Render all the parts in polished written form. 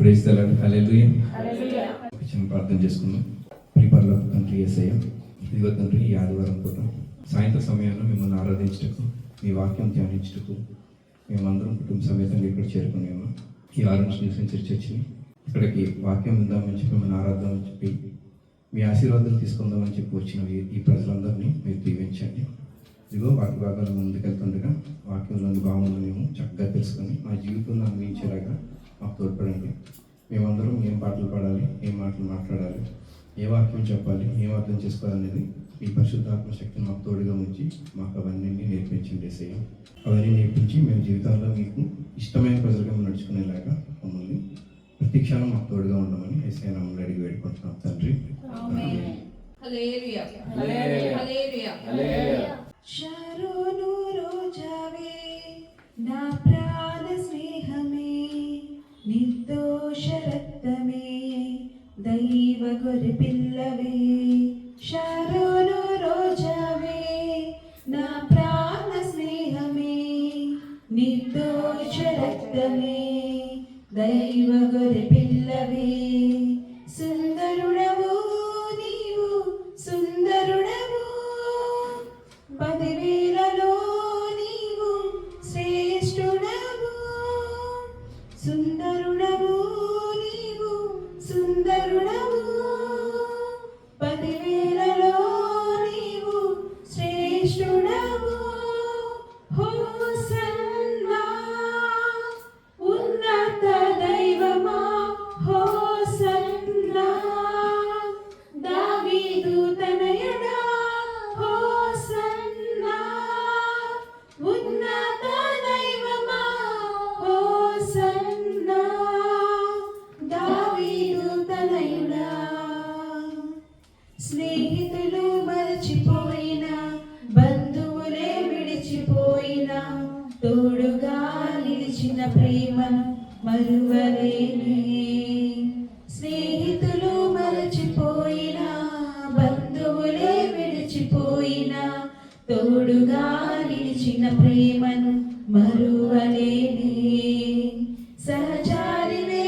Praise the lord. హల్లెలూయా. చిన్న ప్రార్థన చేసుకుందాం. పరలోక తండ్రి యేసయ్య, ఇదిగో తండ్రి, ఈ ఆదివారం పూట సాయంత్రం సమయంలో మిమ్మల్ని ఆరాధించుటకు, మీ వాక్యం ధ్యానించుటకు మేమందరం కుటుంబ సమేతంగా ఇక్కడ చేరుకునేమో ఈ ఆరెంజ్ న్యూస్ చర్చిని ఇక్కడికి వాక్యం ఉందామని చెప్పి మిమ్మల్ని ఆరాధమని చెప్పి మీ ఆశీర్వాదాలు తీసుకుందామని చెప్పి వచ్చిన ఈ ప్రజలందరినీ మీరు దీవించండి. ఇదిగో వాక్య భాగాలు ముందుకెళ్తుండగా వాక్యంలోని భావనలు మేము చక్కగా తెలుసుకొని మా జీవితంలో అన్వయించేలాగా మాకు తోడ్పడండి. మేమందరం ఏం పాటలు పాడాలి, ఏం మాటలు మాట్లాడాలి, ఏ వాక్యం చెప్పాలి, ఏం అర్థం చేసుకోవాలనేది మీ పరిశుద్ధాత్మ శక్తిని మాకు తోడుగా ఉంచి మాకు అవన్నీ నేర్పించండి యేసయ్య. అవన్నీ నేర్పించి మేము జీవితాల్లో మీకు ఇష్టమైన ప్రజలుగా నడుచుకునేలాగా మమ్మల్ని ప్రతి క్షణం మాకు తోడుగా ఉండమని యేసయ్య నామములో అడిగి వేడుకుంటున్నాం తండ్రి. శరణు రోజావే నా ప్రాణ స్నేహమే, నిర్దోష రక్తమే, దైవ గొర్రె పిల్లవే. శరణు రోజావే నా ప్రాణ స్నేహమే, నిర్దోష రక్తమే, దైవ గొర్రె పిల్లవే. సుందరుడవు నీవు, సుందరుడవు, 10,000లో నీవు శ్రేష్ఠుడవు. సుందరుడవు నీవు, సుందరుడవు, 10,000లో నీవు శ్రేష్ఠుడవు. హోసన్నా ఉన్నత దైవమా, హోసన్నా దావీదు తనయుడా, హోసన్నా ఉన్నత దైవమా, హోసన్నా దావీదు తనయుడా. స్నేహితులు మరచిపోయినా, బంధువులే విడిచిపోయినా, తోడుగా నిలిచిన ప్రేమను మరువలేనే. స్నేహితులు మరచిపోయినా, బంధువులే విడిచిపోయినా, తోడుగా నిలిచిన ప్రేమను మరువలేనే. సహచారివే,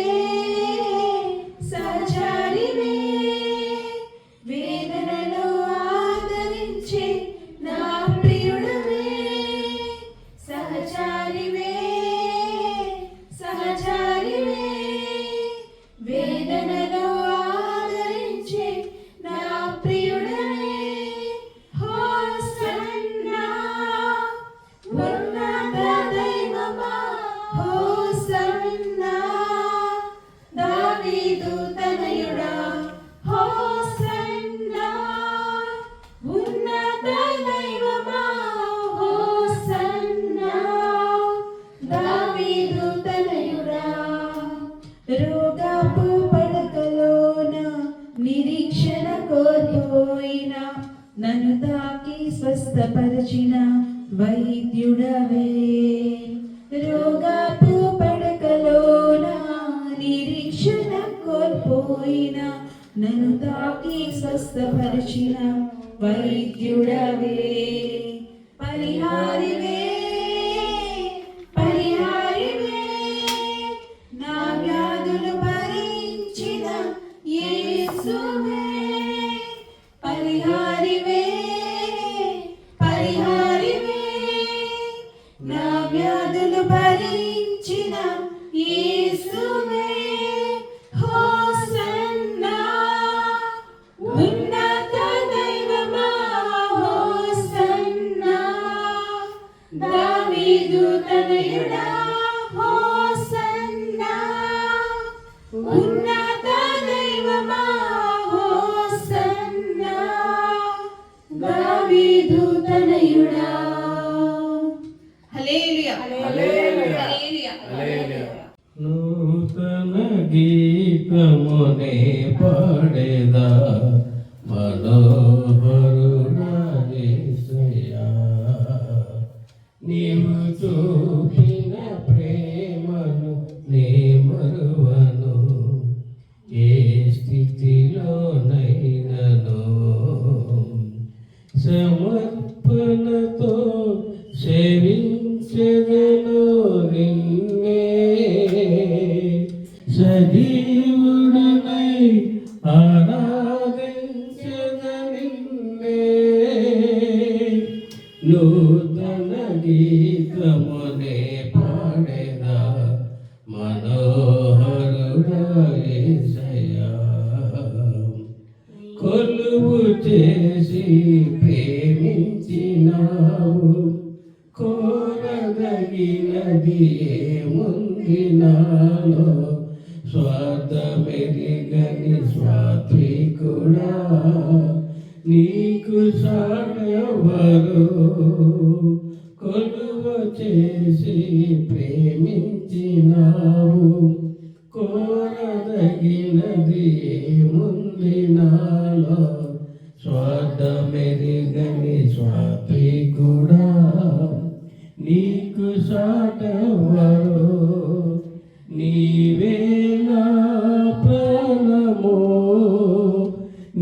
సహచారివే, వేదనలో ఆదరించే నా ప్రియుడవే. సహచారివే, సహచారివే, వేదనలో ఆదరించే నా ప్రియుడవే. హోసన్నా ఉన్నత దైవమా, హోసన్నా దావీదు తనయుడా, హోసన్నా ఉన్నత దైవమా, హోసన్నా దావీదు తనయుడా. రోగపు పడకలోన నిరీక్షణ కోల్పోయిన, నన్ను తాకి స్వస్థపరిచిన వైద్యుడవే. రోగపు పడకలోన నిరీక్షణ కోల్పోయిన, నన్ను తాకి స్వస్థపరిచిన వైద్యుడవే. పరిహారివే, పరిహారివే, నా వ్యాధులు భరించిన యేసువే. పరిహారివే, పరిహారివే, నా వ్యాధులు భరించిన యేసువే. హోసన్నా ఉన్నత దైవమా, హోసన్నా చేసి ప్రేమించినావు, కోరదగినది ఏముంది నాలో, స్వార్థమెరిగని స్వాత్వికుడా, నీకు సాగెవరు, కొలువ చేసి ప్రేమించినావు, కోరదగినది ఏముంది నాలో, స్వార్థమెరిగని స్వాత్వికుడా, నీకు సాటెవరు, నీవే నా ప్రాణము,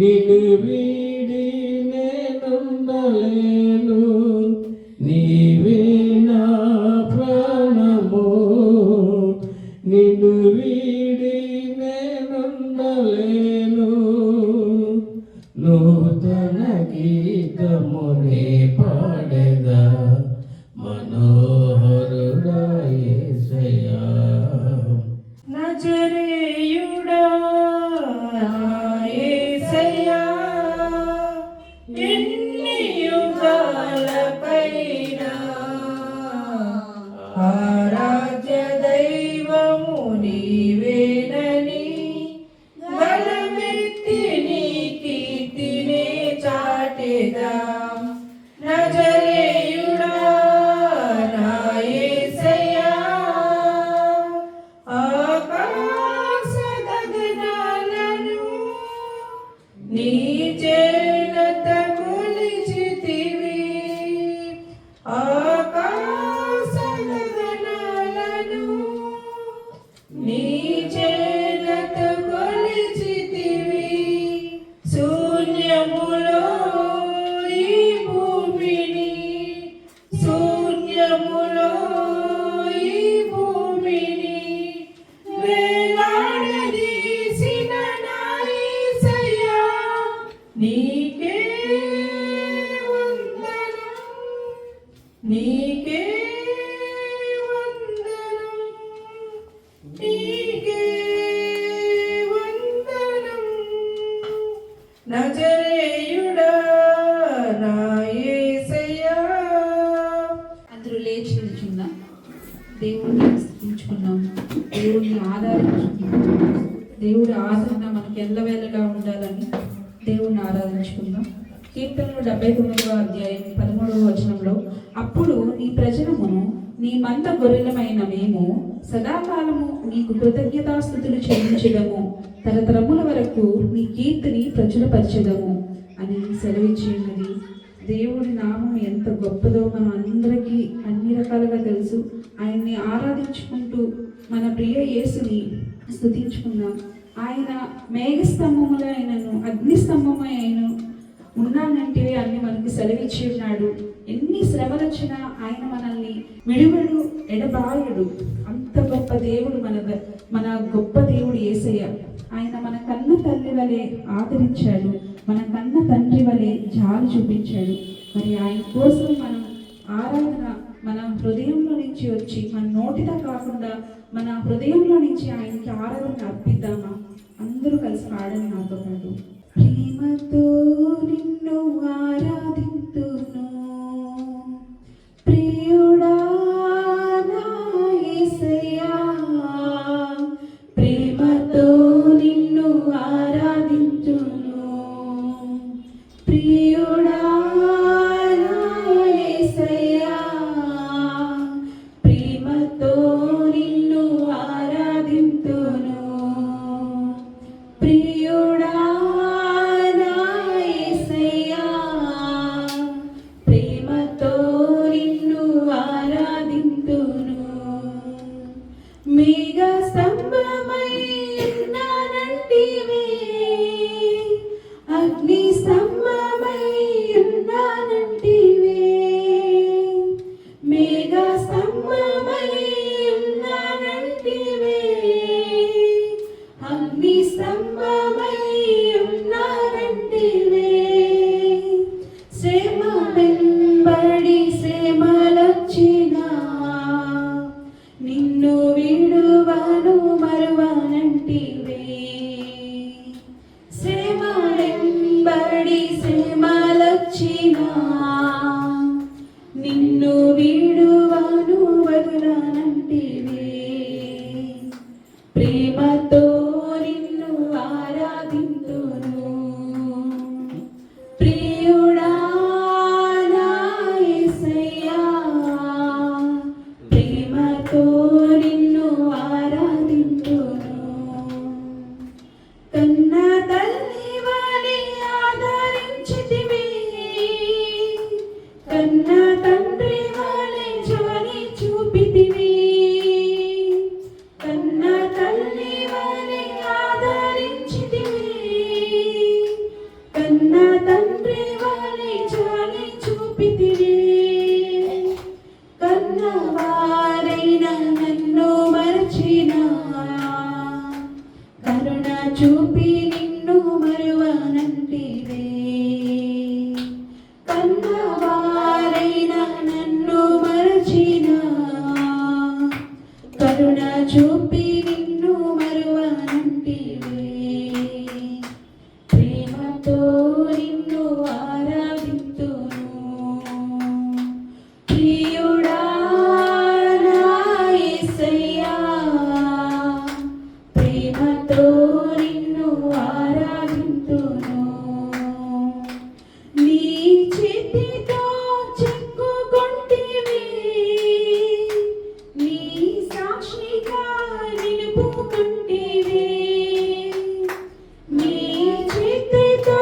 నిన్ను వీడి నేనుండలేను, నీవే నా ప్రాణము, నిన్ను వీడి నేనుండలేను, నూతన గీతమునే పాడెదా, మనోహరుడా యేసయ్యా. నజరేయుడా యేసయ్యా, ఎన్ని యుగాలపైనా ఆరాధ్య దైవము నీవేనని బలమెత్తి నీ కీర్తినే చాటెదాం. నజరేయుడా నా యేసయ్యా, ఆకాశ గగనాలను నీ చేత కొలిచితివి, ఆకాశ గగనాలను నీ చేత కొలిచితివి, శూన్యములో ఈ భూమిని, శూన్యములో ఈ భూమిని వేలాడదీసిన నా యేసయ్యా, నీకే వందనం, నీకే వందనం, నీకే వందనం. నజరేయుడా నా యేసయ్యా. అందరూ లేచి నిల్చుందాం, దేవుడిని స్తుతించుకున్నాం, దేవుడిని ఆరాధించుకున్నాం. దేవుడి ఆదరణ మనకి ఎల్లవేళలా ఉండాలని దేవుడిని ఆరాధించుకుందాం. కీర్తనలు 79వ అధ్యాయం 13వ వచనంలో, అప్పుడు నీ ప్రజలమును నీ మంద గొర్రెలమైన మేము సదాకాలము నీకు కృతజ్ఞతాస్తుతులు చెల్లించడము, తరతరముల వరకు నీ కీర్తిని ప్రచురపరచడము అని సెలవిచ్చి ఉన్నది. దేవుడి నామం ఎంత గొప్పదో మనం అందరికీ అన్ని రకాలుగా తెలుసు. ఆయన్ని ఆరాధించుకుంటూ మన ప్రియ యేసుని స్తుతించుకుందాం. ఆయన మేఘస్తంభములో ఆయనను, అగ్నిస్తంభమై ఆయన ఉన్నానంటే అన్ని మనకి సెలవిచ్చి ఉన్నాడు. ఎన్ని శ్రమలు వచ్చినా ఆయన మనల్ని విడువడు, ఎడబాయుడు. అంత గొప్ప దేవుడు మన గొప్ప దేవుడు యేసయ్య. ఆయన మన కన్న తల్లి వలె ఆదరించాడు, మన కన్న తండ్రి వలె జాలి చూపించాడు. మరి ఆయన కోసం మనం ఆరాధన మన హృదయంలో నుంచి వచ్చి, మన నోటితో కాకుండా మన హృదయంలో నుంచి ఆయనకి ఆరాధన అర్పిద్దామా? అందరూ కలిసి పాడండి నాతో పాటు. ప్రేమతో నిన్ను ఆరాధింతును ప్రియుడా నా యేసయ్యా, ప్రేమతో నిన్ను ఆరాధింతును ప్రియుడా నా యేసయ్యా, ప్రేమతో నిన్ను ఆరాధింతును ప్రియుడా నా యేసయ్యా, ప్రేమతో నిన్ను ఆరాధింతును. మేఘ స్తంభమై ఉన్నానంటివే, అగ్ని స్తంభమై వచ్చినా నిన్ను వీడువను వదలనంటివే. ప్రేమతో నిన్ను ఆరాధింతును ప్రియుడా నా యేసయ్యా. ప్రేమతో నిన్ను ఆరాధింతును. కన్న తల్లి వలె ఆదరించితివి, కన్న తండ్రి వలె జాలి చూపితివి. కన్న తల్లి వలె ఆదరించితివి, కన్న తండ్రి వలె జాలి చూపితివి. కన్నవారైన నన్ను మరచినా కరుణ చూపి నిన్ను మరువనంటివే. కన్నవారైన నన్ను మరచినా కరుణ చూపి నిన్ను మరువనంటివే. ప్రేమతో నిన్ను ఆరాధింతును ప్రియుడా నా యేసయ్యా. ప్రేమతో నిన్ను ఆరాధింతును. నీ చేతితో చెక్కుకొంటివి, నీ సాక్షిగా నిలుపుకుంటివి. నీ చేతితో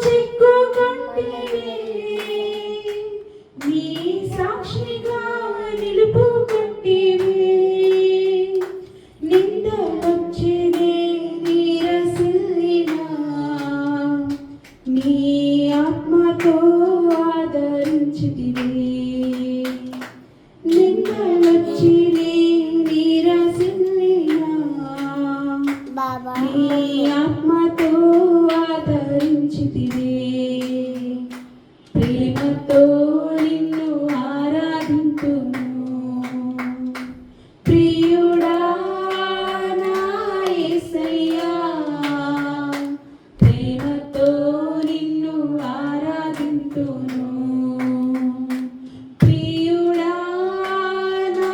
చెక్కుకొంటివి, నీ సాక్షిగా నిలుపుకుంటివి. నిందవచ్చినే నీరసిల్లినా నీ ఆత్మతో ఆదరించితివి. నిందవచ్చినే నీరసిల్లినా నీ ఆత్మతో ఆదరించితివి. ప్రేమతో నిన్ను ఆరాధింతును ప్రియుడా నా యేసయ్యా. ప్రేమతో నిన్ను ఆరాధింతును ప్రియుడా నా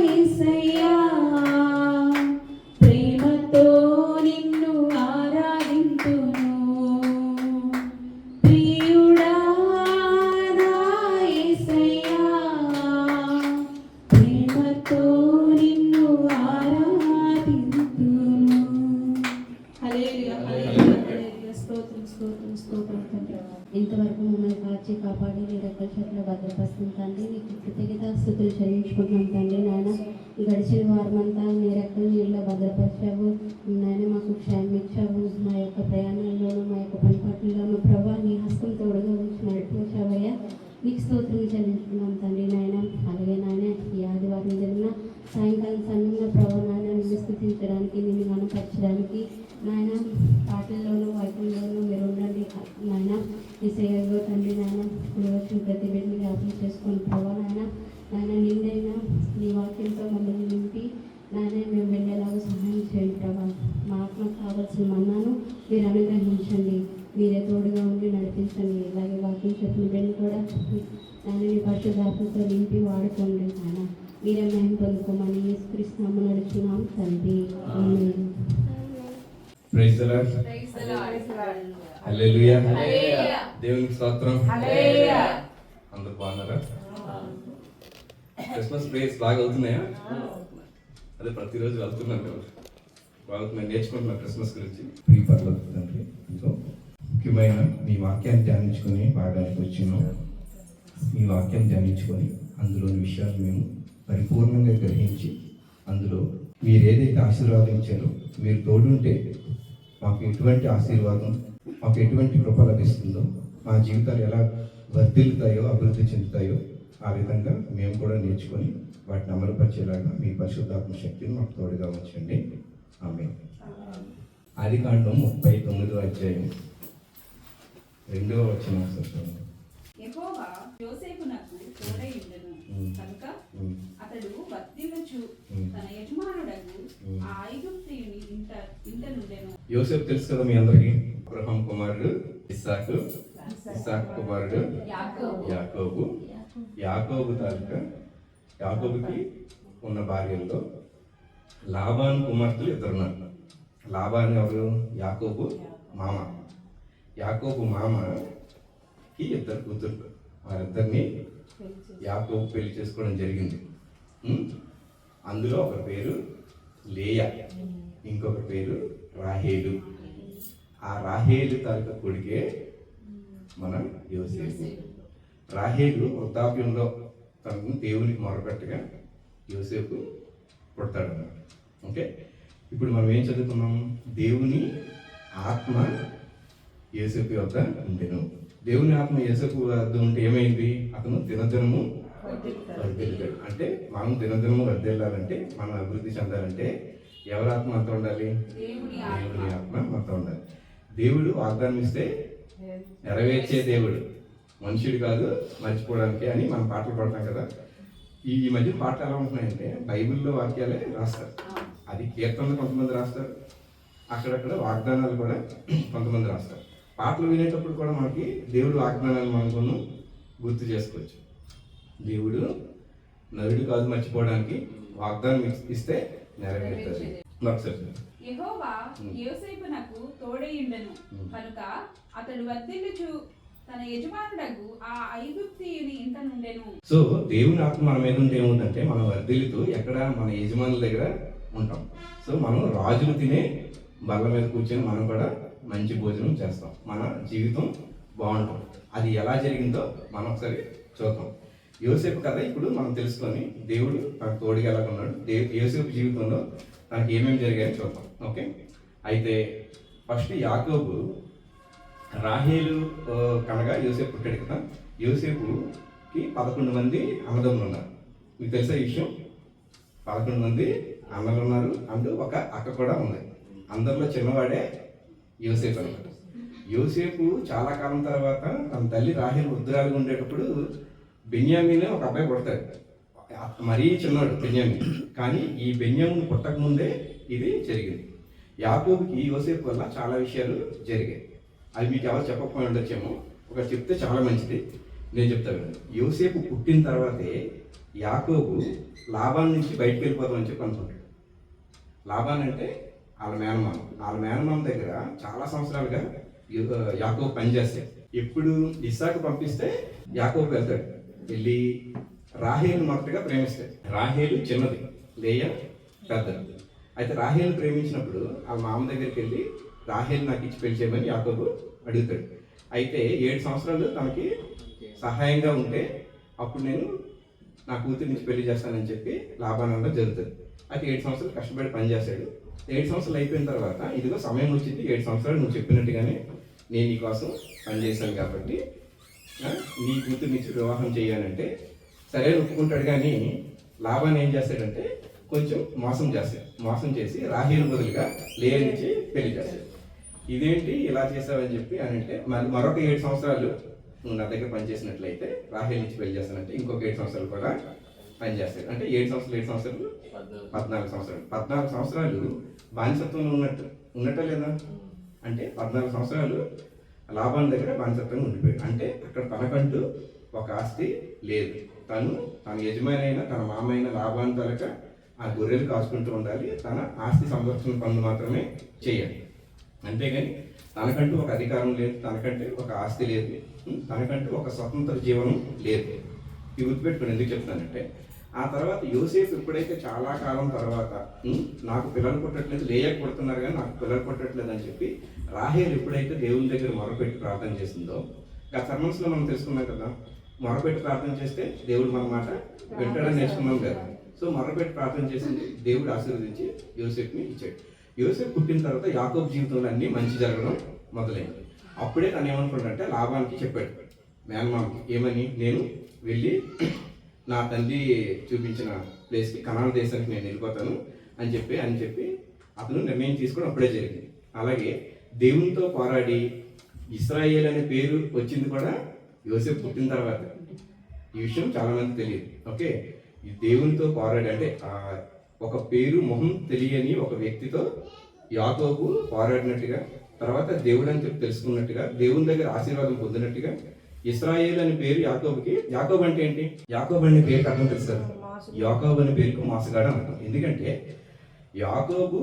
యేసయ్యా. ప్రేమతో నిన్ను ఆరాధింతును ప్రియుడా నా యేసయ్యా. ప్రేమతో నిన్ను ఆరాధింతును. హల్లెలూయా, హల్లెలూయా, హల్లెలూయా. స్తోత్రం, స్తోత్రం, స్తోత్రం తండ్రి. ఇంతవరకు మమ్మల్ని కాచి కాపాడి నీ రెక్కల చెట్లు భద్రపరుస్తుంది తండ్రి. నీకు కృతజ్ఞత స్తుతులు చెల్లించుకుంటున్నాం తండ్రి. నాయన గడిచిన వారమంతా నీ రెక్కల నీళ్ళలో భద్రపరిచావు నాయన. మాకు క్షేమం ఇచ్చావు. మా యొక్క ప్రయాణాల్లోనూ మా యొక్క పని పట్లలోనూ ప్రభా నీ హస్తం తోడుగా ఉంచి నడిపించావయ్యా. నీకు స్తోత్రం చెల్లించుకున్నాం తండ్రి నాయన. అలాగే నాయన ఈ ఆదివారం జరిగిన సాయంకాలం సమయంలో ప్రభా నాయన నిన్ను స్తుతించడానికి నిన్ను గణపరచడానికి నాయన పాటల్లోనూ వాక్యంలోనూ మీరు ఉండండి నాయన. ఈ సేవలో తండ్రి నాయన ఇప్పుడు వచ్చిన ప్రతి బిడ్డని జ్ఞాపకం చేసుకొని ప్రభా నాయన నాయన నిండైనా నీ వాక్యంతో మమ్మల్ని నింపి నాయన మేము వెళ్ళేలాగా సహాయం చేయండి ప్రభా. మా ఆత్మకు కావాల్సిన మన్నాను మీరు అనుగ్రహించండి. మీరే తోడుగా ఉండి నడిపించండి. ఇలాగే వాక్యం చెప్పిన బిడ్డని కూడా నాయన మీ పరిశుద్ధాత్మతో నింపి వాడుకోండి నాయన. మీరే మేము పొందుకోమని యేసుక్రీస్తు నామమున అడుగుతున్నాం తండ్రి. Amen. Praise the lord. Hallelujah. దేవునికి స్తోత్రం. అందరూ బాగున్నారా? క్రిస్మస్ ప్రేయర్స్ బాగా అవుతున్నాయా? అదే ప్రతిరోజు వెళ్తున్నాను కదా, బాగుతున్నాను, నేర్చుకుంటున్నాను క్రిస్మస్ గురించి. ప్రియ పరలోక తండ్రి, ఇంకో ముఖ్యమైన మీ వాక్యాన్ని ధ్యానించుకొని భాగానికి వచ్చినాం. మీ వాక్యాన్ని ధ్యానించుకొని అందులోని విషయాలు మేము పరిపూర్ణంగా గ్రహించి అందులో మీరు ఏదైతే ఆశీర్వాదించారో మీరు తోడుంటే మాకు ఎటువంటి ఆశీర్వాదం, మాకు ఎటువంటి కృప లభిస్తుందో, మా జీవితాలు ఎలా వర్ధిల్లుతాయో అభివృద్ధి చెందుతాయో ఆ విధంగా మేము కూడా నేర్చుకొని వాటిని అమలుపరిచేలాగా మీ పరిశుద్ధాత్మ శక్తిని మాకు తోడుగా ఉంచండి. ఆమేన్. ఆదికాండం 39వ అధ్యాయం 2వ వచనం ఒకసారి. యెహోవా యోసేపునకు తోడై ఉండెను కనుక అతడు వర్ధిల్లుచు తన యజమానుడగు ఆ ఐగుప్తీయుని ఇంట నుండెను. యోసేపు తెలుసు కదా మీ అందరికి, అబ్రహాం కుమారుడు ఇస్సాకు, ఇస్సాకు కుమారుడు యాకోబు. యాకోబు తాలూకా యాకోబుకి ఉన్న భార్యల్లో లాబాను కుమార్తెలు ఇద్దరున్నారు. లాబాను ఎవరు? యాకోబు మామ. యాకోబు మామకి ఇద్దరు కూతురు. వారిద్దరిని యాకోబు పెళ్లి చేసుకోవడం జరిగింది. అందులో ఒక పేరు లేయా, ఇంకొక పేరు రాహేలు. ఆ రాహేలు తాలూకా కొడుకే మన యోసేపు. రాహేలు వృద్ధాప్యంలో తనను దేవునికి మొరపెట్టగా యోసేపు పుడతాడు అన్నమాట. ఓకే, ఇప్పుడు మనం ఏం చదువుతున్నాం? దేవుని ఆత్మ యోసేపు వద్ద ఉండెను. దేవుని ఆత్మ యోసేపు వద్ద ఉంటే ఏమైంది? అతను దినదినము వర్ధిల్లాడు. అంటే మనం దినదినము వర్ధిల్లాలంటే, మనం అభివృద్ధి చెందాలంటే ఎవరి ఆత్మ అంతా ఉండాలి? దేవుని ఆత్మ అంతా ఉండాలి. దేవుడు వాగ్దానం ఇస్తే నెరవేర్చే దేవుడు, మనుషుడు కాదు మర్చిపోవడానికి అని మనం పాటలు పాడతాం కదా. ఈ మధ్య పాటలు ఎలా ఉంటున్నాయంటే బైబిల్లో వాక్యాలే రాస్తారు. అది కీర్తనలు కొంతమంది రాస్తారు, అక్కడక్కడ వాగ్దానాలు కూడా కొంతమంది రాస్తారు. పాటలు వినేటప్పుడు కూడా మనకి దేవుడు వాగ్దానాలు మనకు గుర్తు చేసుకోవచ్చు. దేవుడు నరుడు కాదు మర్చిపోవడానికి, వాగ్దానం ఇస్తే నెరవేరుతుంది. ఒకసారి యెహోవా యోసేపునకు తోడైయుండెను కనుక అతడు వర్ధిల్లుచు తన యజమానుడగు ఆ ఐగుప్తీయుని ఇంట నుండెను. సో దేవుని ఆత్మ మన మీద ఉంటే ఏముందంటే మనం వర్ధిల్లుతూ ఎక్కడ? మన యజమానుల దగ్గర ఉంటాం. సో మనం రాజులు తినే బల్ల మీద కూర్చొని మనం కూడా మంచి భోజనం చేస్తాం, మన జీవితం బాగుంటాం. అది ఎలా జరిగిందో మనం ఒకసారి చూద్దాం. యోసేపు కథ ఇప్పుడు మనం తెలుసుకొని దేవుడు తనకు తోడుగా ఎలా ఉన్నాడు, యోసేపు జీవితంలో తనకి ఏమేమి జరిగాయో చూద్దాం. ఓకే, అయితే ఫస్ట్ యాకోబు రాహేలు కనగా యోసేపు పుట్టాడు కదా. యోసేపుకి 11 మంది అన్నదమ్ములు ఉన్నారు. మీకు తెలిసే విషయం, 11 మంది అన్నలు ఉన్నారు, అండ్ ఒక అక్క కూడా ఉంది. అందరిలో చిన్నవాడే యోసేపు అన్నమాట. యోసేపు చాలా కాలం తర్వాత తన తల్లి రాహేలు వృద్ధురాలుగా ఉండేటప్పుడు బెన్యామీనే ఒక అబ్బాయి పుడతాడు. మరీ చిన్నవాడు బెన్యామీన్. కానీ ఈ బెన్యామీన్ పుట్టక ముందే ఇది జరిగింది. యాకోబుకి యోసేపు వల్ల చాలా విషయాలు జరిగాయి. అవి మీకు ఎవరు చెప్పకపోయి ఉండొచ్చేమో, ఒక చెప్తే చాలా మంచిది. నేను చెప్తాను. యోసేపు పుట్టిన తర్వాతే యాకోబు లాబాన్ నుంచి బయటకు వెళ్ళిపోతామని చెప్పి అనుకుంటాడు. లాబాన్ అంటే వాళ్ళ మేనమామ దగ్గర చాలా సంవత్సరాలుగా యాకోబు పనిచేస్తాడు. ఎప్పుడు ఇస్సాకు పంపిస్తే యాకోబు వెళ్తాడు. వెళ్ళి రాహేలు మొదటగా ప్రేమిస్తాడు. రాహేలు చిన్నది, లేయా పెద్దది. అయితే రాహేలు ప్రేమించినప్పుడు వాళ్ళ మామ దగ్గరికి వెళ్ళి రాహేలు నాకు ఇచ్చి పెళ్లి చేయమని యాకోబు అడుగుతాడు. అయితే 7 సంవత్సరాలు తనకి సహాయంగా ఉంటే అప్పుడు నేను నా కూతురు నుంచి పెళ్లి చేస్తానని చెప్పి లాబానంలో జరుగుతుంది. అయితే 7 సంవత్సరాలు కష్టపడి పనిచేస్తాడు. 7 సంవత్సరాలు అయిపోయిన తర్వాత ఇదిగో సమయం వచ్చింది, 7 సంవత్సరాలు నువ్వు చెప్పినట్టుగానే నేను నీ కోసం పనిచేశాను కాబట్టి నీ కూతురు నుంచి వివాహం చేయాలంటే సరే ఒప్పుకుంటాడు. కానీ లాబాన్ ఏం చేస్తాడంటే కొంచెం మోసం చేసి రాహేలు బదులుగా లేయా నుంచి పెళ్లి చేస్తాడు. ఇదేంటి ఇలా చేసావని చెప్పి అని అంటే మరొక 7 సంవత్సరాలు నువ్వు నా దగ్గర పనిచేసినట్లయితే రాహేలు నుంచి పెళ్లి చేస్తానంటే ఇంకొక 7 సంవత్సరాలు కూడా పనిచేస్తాడు. అంటే 7 సంవత్సరాలు 14 సంవత్సరాలు 14 సంవత్సరాలు బానిసత్వంలో ఉన్నట్ట లేదా? అంటే 14 సంవత్సరాలు లాబాన్ దగ్గర బానిసత్వంగా ఉండిపోయాడు. అంటే అక్కడ తనకంటూ ఒక ఆస్తి లేదు. తన యజమాని అయిన తన మామ అయిన లాబాన్ తలక ఆ గొర్రెలు కాసుకుంటూ ఉండాలి. తన ఆస్తి సంరక్షణ పనులు మాత్రమే చేయాలి. అంతేగాని తనకంటూ ఒక అధికారం లేదు, తనకంటే ఒక ఆస్తి లేదు, తనకంటూ ఒక స్వతంత్ర జీవనం లేదు. ఇవి గుర్తుపెట్టుకుని ఎందుకు చెప్తానంటే ఆ తర్వాత యోసేపు ఎప్పుడైతే చాలా కాలం తర్వాత నాకు పిల్లలు పుట్టట్లేదు, లేయా పుడుతున్నారు కానీ నాకు పిల్లలు పుట్టట్లేదు అని చెప్పి రాహేలు ఎప్పుడైతే దేవుని దగ్గర మొరపెట్టి ప్రార్థన చేసిందో, ఆ సర్మన్స్లో మనం తెలుసుకున్నాం కదా, మొరపెట్టి ప్రార్థన చేస్తే దేవుడు మన మాట వింటాడని నేర్చుకున్నాం కదా. సో మొరపెట్టి ప్రార్థన చేసింది, దేవుడు ఆశీర్వదించి యోసేపుని ఇచ్చాడు. యోసేపు పుట్టిన తర్వాత యాకోబు జీవితంలో అన్నీ మంచి జరగడం మొదలైంది. అప్పుడే తను ఏమనుకున్నాడంటే లాబాన్కి చెప్పాడు, మేనమామకి, ఏమని, నేను వెళ్ళి నా తండ్రి చూపించిన ప్లేస్కి కనాన్ దేశానికి నేను వెళ్ళిపోతాను అని చెప్పి అతను నిర్ణయం తీసుకుని అప్పుడే జరిగింది. అలాగే దేవునితో పోరాడి ఇశ్రాయేల్ అనే పేరు వచ్చింది కూడా యోసేపు పుట్టిన తర్వాత. ఈ విషయం చాలా మంది తెలియదు. ఓకే, ఈ దేవునితో పోరాడి అంటే ఒక పేరు మొహం తెలియని ఒక వ్యక్తితో యాకోబు పోరాడినట్టుగా తర్వాత దేవుడు అని చెప్పి తెలుసుకున్నట్టుగా, దేవుని దగ్గర ఆశీర్వాదం పొందినట్టుగా ఇశ్రాయేల్ అనే పేరు యాకోబుకి. యాకోబు అంటే ఏంటి? యాకోబు అనే పేరుకి అర్థం తెలుసు కదా, యాకోబు అనే పేరుకు మోసగాడు అని అర్థం. ఎందుకంటే యాకోబు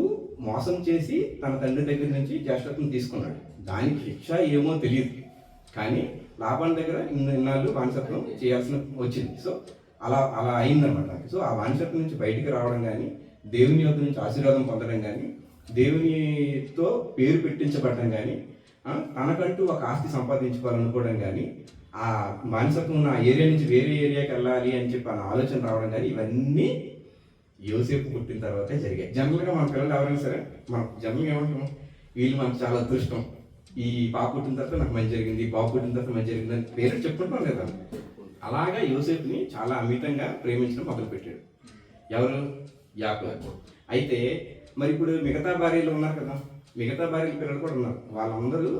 మోసం చేసి తన తండ్రి దగ్గర నుంచి జ్యేష్ఠత్వం తీసుకున్నాడు. దానికి శిక్ష ఏమో తెలియదు, కానీ లాభాన్ దగ్గర ఇన్నాళ్ళు బానిసత్వం చేయాల్సిన వచ్చింది. సో అలా అలా అయిందనమాట. సో ఆ బానిసత్వం నుంచి బయటికి రావడం కానీ, దేవుని యొద్ద నుంచి ఆశీర్వాదం పొందడం కానీ, దేవునితో పేరు పెట్టించబడడం కానీ, తనకంటూ ఒక ఆస్తి సంపాదించుకోవాలనుకోవడం కానీ, ఆ బానిసత్వం ఉన్న ఏరియా నుంచి వేరే ఏరియాకి వెళ్ళాలి అని చెప్పి ఆ ఆలోచన రావడం కానీ, ఇవన్నీ యోసేపు పుట్టిన తర్వాతే జరిగాయి. జనరల్గా మన పిల్లలు ఎవరైనా సరే మనం జనరల్గా ఏమంటాం, వీళ్ళు మనకు చాలా అదృష్టం, ఈ పాప పుట్టిన తర్వాత నాకు మంచి జరిగింది, ఈ బాబు పుట్టిన తర్వాత మంచి జరిగింది అని పేరు చెప్పుకుంటాం కదా. అలాగా యోసేపుని చాలా అమితంగా ప్రేమించడం మొదలుపెట్టాడు. ఎవరు? యాకోబు. అయితే మరి ఇప్పుడు మిగతా భార్యలు ఉన్నారు కదా, మిగతా భార్యల పిల్లలు కూడా ఉన్నారు. వాళ్ళందరూ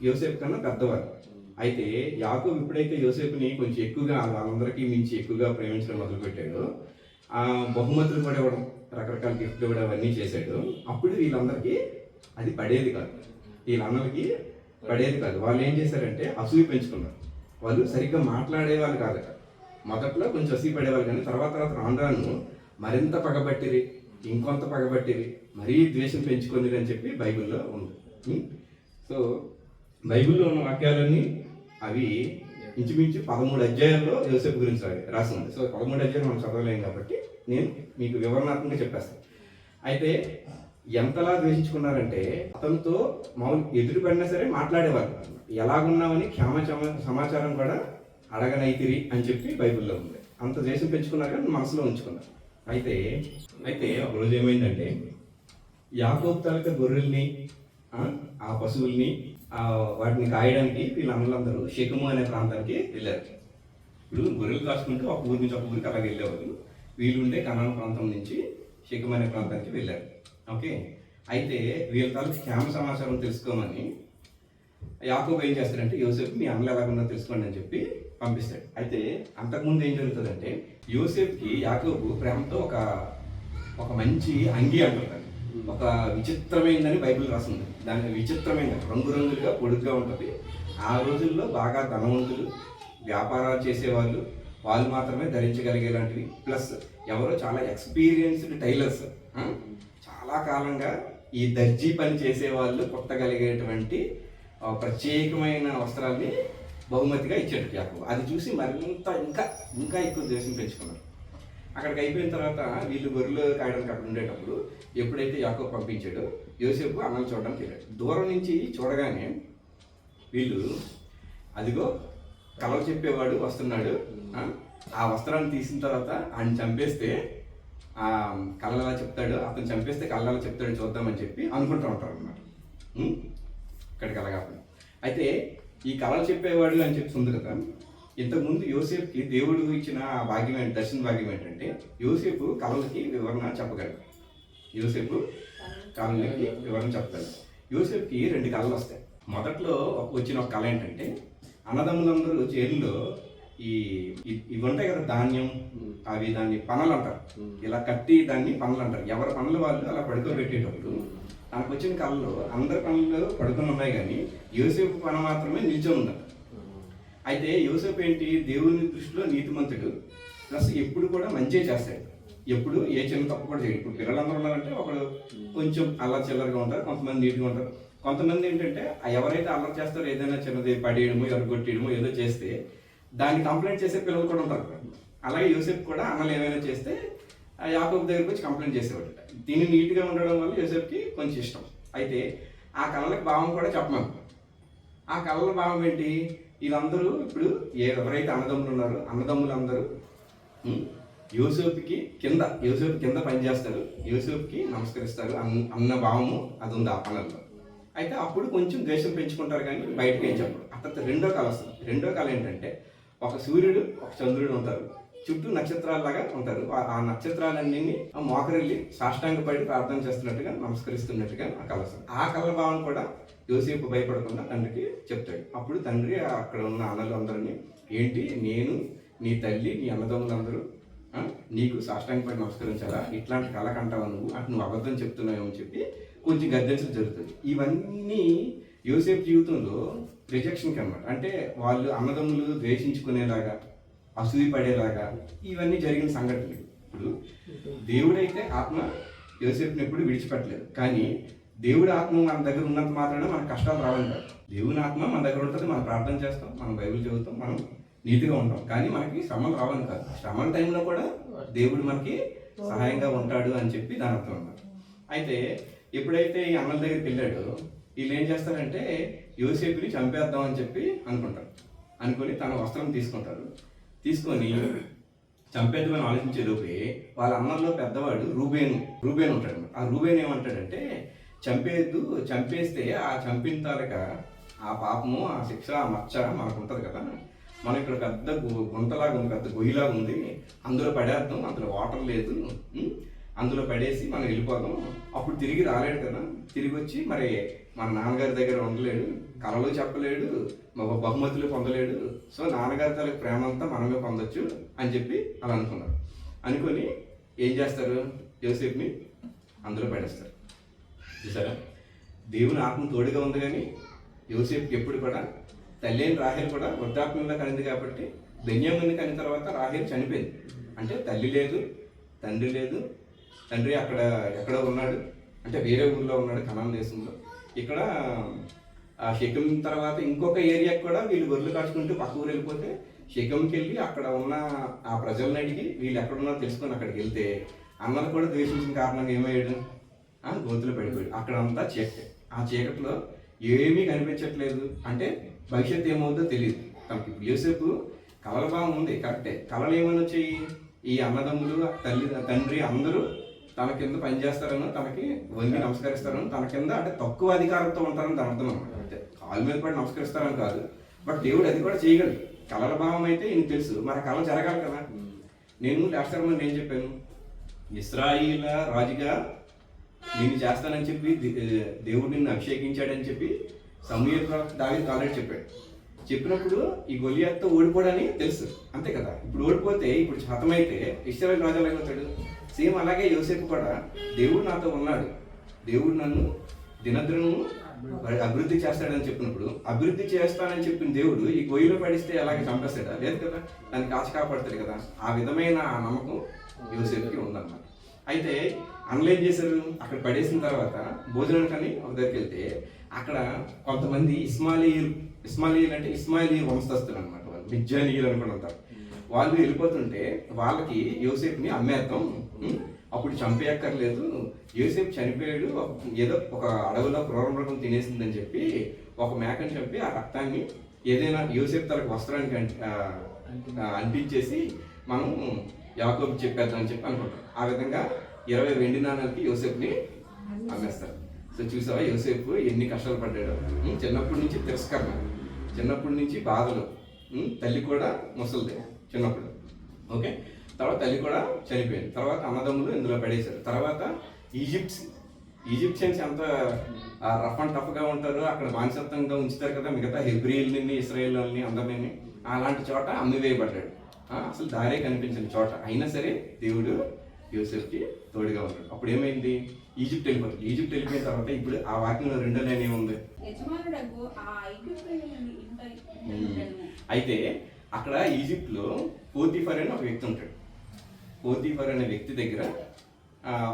యోసేపు కన్నా పెద్దవారు. అయితే యాకోబు ఎప్పుడైతే యోసేపుని కొంచెం ఎక్కువగా వాళ్ళందరికీ మించి ఎక్కువగా ప్రేమించడం మొదలుపెట్టాడు, బహుమతులు కూడా ఇవ్వడం, రకరకాల గిఫ్ట్లు కూడా అవన్నీ చేశాడు. అప్పుడు వీళ్ళందరికీ అది పడేది కాదు, వీళ్ళందరికీ పడేది కాదు. వాళ్ళు ఏం చేశారంటే అసూయ పెంచుకున్నారు. వాళ్ళు సరిగ్గా మాట్లాడేవాళ్ళు కాదట. మొదట్లో కొంచెం అసూయ పడేవాళ్ళు, కానీ తర్వాత రాను రాను మరింత పగబట్టిరి, ఇంకొంత పగబట్టిరి, మరీ ద్వేషం పెంచుకొని అని చెప్పి బైబిల్లో ఉంది. సో బైబిల్లో ఉన్న వాక్యాలన్నీ అవి ఇంచుమించు 13 అధ్యాయాల్లో యోసేపు గురించి రాసి ఉంది. సో 13 అధ్యాయాలు మనం చదవలేం కాబట్టి నేను మీకు వివరణాత్మకంగా చెప్పేస్తాను. అయితే ఎంతలా ద్వేషించుకున్నారంటే అతనితో మామూలు ఎదురుపడినా సరే మాట్లాడేవారు, ఎలాగున్నామని సమాచారం కూడా అడగనైతిరి అని చెప్పి బైబిల్లో ఉంది. అంత ద్వేషం పెంచుకున్నారు కానీ మనసులో ఉంచుకున్నారు. అయితే ఒకరోజు ఏమైందంటే యాకోబు తాలూకా గొర్రెల్ని, ఆ పశువుల్ని, వాటిని కాయడానికి వీళ్ళందరూ షెకెము అనే ప్రాంతానికి వెళ్ళారు. ఇప్పుడు గొర్రెలు కాసుకుంటూ ఒక ఊరి నుంచి ఒక ఊరికి అలాగే వెళ్ళేవారు. వీళ్ళుండే కనాను ప్రాంతం నుంచి షెకెము అనే ప్రాంతానికి వెళ్ళారు. ఓకే. అయితే వీళ్ళ తాలూకు క్షేమ సమాచారం తెలుసుకోమని యాకోబు ఏం చేస్తాడంటే, యోసేపు మీ అన్నలు ఎలాగున్నా తెలుసుకోండి అని చెప్పి పంపిస్తాడు. అయితే అంతకుముందు ఏం జరుగుతుందంటే, యోసేపుకి యాకోబు ప్రేమతో ఒక మంచి అంగి అంటారు, ఒక విచిత్రమైనదని బైబిల్ రాస్తుంది. దాని విచిత్రమైన రంగురంగులుగా పొడుగ్గా ఉంటుంది. ఆ రోజుల్లో బాగా ధనవంతులు, వ్యాపారాలు చేసేవాళ్ళు, వాళ్ళు మాత్రమే ధరించగలిగేలాంటివి. ప్లస్ ఎవరో చాలా ఎక్స్పీరియన్స్డ్ టైలర్స్, చాలా కాలంగా ఈ దర్జీ పని చేసేవాళ్ళు కుట్టగలిగేటువంటి ప్రత్యేకమైన వస్త్రాల్ని బహుమతిగా ఇచ్చాడు యాకోబు. అది చూసి మరింత ఇంకా ఎక్కువ ద్వేషం పెంచుకున్నారు. అక్కడికి అయిపోయిన తర్వాత వీళ్ళు గొర్రెలు కాయడానికి అక్కడ ఉండేటప్పుడు ఎప్పుడైతే యాకోబు పంపించాడో, యోసేపు అన్నలు చూడడానికి వెళ్ళాడు. దూరం నుంచి చూడగానే వీళ్ళు, అదిగో కలవ చెప్పేవాడు వస్తున్నాడు, ఆ వస్త్రాన్ని తీసిన తర్వాత ఆయన చంపేస్తే కళ్ళ ఎలా చెప్తాడు, అతను చంపేస్తే కళ్ళ ఎలా చెప్తాడు చూద్దామని చెప్పి అనుకుంటూ ఉంటారు అన్నమాట. ఇక్కడికి అలాగప్పుడు అయితే ఈ కళలు చెప్పేవాడు అని చెప్పి ఉంది కదా. ఇంతకుముందు యోసేపుకి దేవుడు ఇచ్చిన భాగ్యం దర్శన భాగ్యం ఏంటంటే, యోసేపు కళలకి వివరణ చెప్పగలడు. యోసేపుకి యోసేపుకి 2 కళలు వస్తాయి. మొదట్లో వచ్చిన ఒక కళ ఏంటంటే, అన్నదమ్ములందరూ చేరులో ఇవి ఉంటాయి కదా ధాన్యం, అవి దాన్ని పనలు అంటారు, ఇలా కట్టి దాన్ని పనలు అంటారు. ఎవరి పనులు వాళ్ళు అలా పడుకోబెట్టేటప్పుడు తనకు వచ్చిన కళలో అందరి పనులు పడుకొని ఉన్నాయి, కానీ యోసేపు పన మాత్రమే నిల్చొని ఉన్నారు. అయితే యోసేపు ఏంటి, దేవుని దృష్టిలో నీతిమంతుడు, ప్లస్ ఎప్పుడు కూడా మంచిగా చేస్తాడు, ఎప్పుడు ఏ చిన్న తప్పు కూడా చేయడు. ఇప్పుడు పిల్లలందరూ ఉన్నారంటే ఒకడు కొంచెం అల్లరి చిల్లరగా ఉంటారు, కొంతమంది నీట్గా ఉంటారు, కొంతమంది ఏంటంటే ఎవరైతే అల్లరి చేస్తారో ఏదైనా చిన్నది పడేయడమో ఎరగొట్టేయడమో ఏదో చేస్తే దాన్ని కంప్లైంట్ చేసే పిల్లలు కూడా ఉంటారు. అలాగే యోసేపు కూడా అన్నలు ఏమైనా చేస్తే యాకోబు దగ్గరికి వచ్చి కంప్లైంట్ చేసేవాడు. దీన్ని నీట్గా ఉండడం వల్ల యోసేపుకి కొంచెం ఇష్టం. అయితే ఆ కళలకు భావం కూడా చెప్పమను. ఆ కళల భావం ఏంటి, వీళ్ళందరూ ఇప్పుడు ఎవరైతే అన్నదమ్ములు ఉన్నారో అన్నదమ్ములందరూ యోసేపు కింద పనిచేస్తారు, యోసేపుకి నమస్కరిస్తారు అన్న భావము అది ఉంది ఆ పనుల్లో. అయితే అప్పుడు కొంచెం ద్వేషం పెంచుకుంటారు, కానీ బయటకు ఏం చెప్పరు. అక్కడ రెండో కళ వస్తుంది. రెండో కళ ఏంటంటే, ఒక సూర్యుడు ఒక చంద్రుడు ఉంటారు, చుట్టూ నక్షత్రాలలాగా ఉంటారు. ఆ నక్షత్రాలన్నీ మోకరిల్లి సాష్టాంగపడి ప్రార్థన చేస్తున్నట్టుగా నమస్కరిస్తున్నట్టుగా ఆ కళ వస్తుంది. ఆ కళ భావం కూడా యోసేపు భయపడకుండా తండ్రికి చెప్తాడు. అప్పుడు తండ్రి అక్కడ ఉన్న అన్నలు అందరినీ, ఏంటి నేను నీ తల్లి నీ అన్నదమ్ములందరూ నీకు సాష్టాంగపడి నమస్కరించాలా, ఇట్లాంటి కళ కంటావా నువ్వు, అటు నువ్వు అబద్ధం చెప్తున్నావు అని చెప్పి కొంచెం గద్దించడం జరుగుతుంది. ఇవన్నీ యోసేపు జీవితంలో రిజెక్షన్కి అనమాట. అంటే వాళ్ళు అన్నదమ్ములు ద్వేషించుకునేలాగా, అసూయ పడేలాగా ఇవన్నీ జరిగిన సంఘటనలు. ఇప్పుడు దేవుడైతే ఆత్మ యోసేపుని ఎప్పుడు విడిచిపెట్టలేదు. కానీ దేవుడి ఆత్మ మన దగ్గర ఉన్నంత మాత్రమే మనకు కష్టాలు రావాలి. దేవుని ఆత్మ మన దగ్గర ఉంటుంది, మనం ప్రార్థన చేస్తాం, మనం బైబిల్ చదువుతాం, మనం నీతిగా ఉంటాం. కానీ మనకి శ్రమలు రావని కాదు. శ్రమల టైంలో కూడా దేవుడు మనకి సహాయంగా ఉంటాడు అని చెప్పి దాని అర్థం అన్నమాట. అయితే ఎప్పుడైతే ఈ అన్నల దగ్గరికి వెళ్ళాడో వీళ్ళు ఏం చేస్తారంటే యోసేపుని చంపేద్దాం అని చెప్పి అనుకుంటారు. అనుకొని తన వస్త్రం తీసుకుంటారు. తీసుకొని చంపేద్దామని ఆలోచించేలోపే వాళ్ళ అన్నల్లో పెద్దవాడు రూబేన్ ఉంటాడు. ఆ రూబేన్ ఏమంటాడంటే చంపేస్తే ఆ చంపిన తాలక ఆ పాపము, ఆ శిక్ష, ఆ మచ్చ మనకు ఉంటుంది కదా, మనం ఇక్కడ పెద్ద గుంటలాగా ఉంది, పెద్ద గొయ్యిలాగా ఉంది, అందులో పడేద్దాం, అందులో వాటర్ లేదు, అందులో పడేసి మనం వెళ్ళిపోదాం. అప్పుడు తిరిగి రాలేడు కదా, తిరిగి వచ్చి మరి మన నాన్నగారి దగ్గర ఉండలేడు, కళలు చెప్పలేడు, బహుమతులు పొందలేడు. సో నాన్నగారి తల ప్రేమ అంతా మనమే పొందొచ్చు అని చెప్పి అలా అనుకున్నారు. అనుకొని ఏం చేస్తారు, యోసేపుని అందులో పడేస్తారు. చూసారా, దేవుని ఆత్మ తోడుగా ఉంది. కానీ యోసేపుకి ఎప్పుడు కూడా తల్లి అయిన రాహేలు కూడా వృద్ధాప్యంలో కనింది కాబట్టి బెన్యామీను కనిన తర్వాత రాహేలు చనిపోయింది. అంటే తల్లి లేదు, తండ్రి లేదు. తండ్రి ఎక్కడో ఉన్నాడు, అంటే వేరే ఊళ్ళో ఉన్నాడు, కనాన్ దేశంలో. ఇక్కడ ఆ షెకెం తర్వాత ఇంకొక ఏరియాకి కూడా వీళ్ళు గొర్రెలు కాచుకుంటూ పక్క ఊరు వెళ్ళిపోతే షెకెంకి వెళ్ళి అక్కడ ఉన్న ఆ ప్రజలను అడిగి వీళ్ళు ఎక్కడున్నారో తెలుసుకొని అక్కడికి వెళ్తే అన్నలు కూడా ద్వేషించిన కారణంగా ఏమయ్యాడు, గోతులు పడిపోయాడు. అక్కడ అంతా చీకటి. ఆ చీకటిలో ఏమీ కనిపించట్లేదు. అంటే భవిష్యత్తు ఏమవుతుందో తెలియదు తనకి. యోసేపు కలల భావం ఉంది, కరెక్టే. కళలు ఏమైనా వచ్చాయి, ఈ అన్నదమ్ములు, తండ్రి అందరూ తన కింద పనిచేస్తారని, తనకి వంగి నమస్కరిస్తారని, తన కింద అంటే తక్కువ అధికారంతో ఉంటారని దాని అర్థం అనమాట. అంటే కాలు మీద పడి నమస్కరిస్తారని కాదు, బట్ దేవుడు అది కూడా చేయగలడు. కళల భావం అయితే ఈయనకు తెలుసు, మరి కళ జరగాలి కదా. నేను లాస్ట్ టైం నేను చెప్పాను, ఇశ్రాయేలు రాజుగా నేను చేస్తానని చెప్పి దేవుడు నిన్ను అభిషేకించాడని చెప్పి సమూయేలు ప్రవక్త దావీదుకు ఆల్రెడీ చెప్పాడు. చెప్పినప్పుడు ఈ గొలియాత్తో ఓడిపోవడని తెలుసు, అంతే కదా. ఇప్పుడు ఓడిపోతే, ఇప్పుడు హతమైతే ఇశ్రాయేలు రాజు ఎలాగవుతాడు? సేమ్ అలాగే యోసేపు కూడా దేవుడు నాతో ఉన్నాడు, దేవుడు నన్ను దినదినము అభివృద్ధి చేస్తాడని చెప్పినప్పుడు, అభివృద్ధి చేస్తానని చెప్పిన దేవుడు ఈ గొయ్యిలో పడిస్తే అలాగే చంపేస్తాడా? లేదు కదా, దాన్ని కాచి కాపాడతాడు కదా. ఆ విధమైన ఆ నమ్మకం యోసేపుకి ఉందన్నమాట. అయితే అన్నలు ఏం చేశారు, అక్కడ పడేసిన తర్వాత భోజనానికి అని ఒక దగ్గరికి వెళ్తే అక్కడ కొంతమంది ఇస్మాయిలీలు అంటే ఇస్మాయిలీ వంశస్థులు అనమాట, వాళ్ళు మిజ్జానీయులు అనుకుని ఉంటారు. వాళ్ళు వెళ్ళిపోతుంటే వాళ్ళకి యోసేపుని అమ్మేద్దాం, అప్పుడు చంపేయక్కర్లేదు, యోసేపు చనిపోయాడు, ఏదో ఒక అడవిలో క్రూరమృగం తినేసిందని చెప్పి ఒక మేకని చంపి ఆ రక్తాన్ని ఏదైనా యోసేపు తనకు వస్త్రానికి అంటించేసి మనం యాకోబు చెప్పేద్దాం అని చెప్పి అనుకుంటాం. ఆ విధంగా 20 వెండి నాణాలకి యోసేపుని అమ్మేస్తారు. సో చూసావా యోసేపు ఎన్ని కష్టాలు పడ్డాడు. చిన్నప్పటి నుంచి తిరస్కరణ, చిన్నప్పటి నుంచి బాధలు, తల్లి కూడా ముసలిదే చిన్నప్పుడు, ఓకే. తర్వాత తల్లి కూడా చనిపోయింది. తర్వాత అన్నదమ్ములు ఇందులో పడేశారు. తర్వాత ఈజిప్షియన్స్ ఎంత రఫ్ అండ్ టఫ్గా ఉంటారు, అక్కడ బానిసత్వంగా ఉంచుతారు కదా మిగతా హెబ్రీయుల్ని, ఇశ్రాయేల్ని అందరినీ. అలాంటి చోట అమ్మివేయబడ్డాడు. అసలు దారే కనిపించిన చోట అయినా సరే దేవుడు యోసేపుకి తోడుగా ఉన్నాడు. అప్పుడు ఏమైంది, ఈజిప్ట్ వెళ్ళిపోతుంది. ఈజిప్ట్ వెళ్ళిపోయిన తర్వాత ఇప్పుడు ఆ వాక్యంలో 2 లైన్ ఏముంది, అయితే అక్కడ ఈజిప్ట్లో పోతీఫర్ అనే ఒక వ్యక్తి ఉంటాడు. పోతీఫర్ అనే వ్యక్తి దగ్గర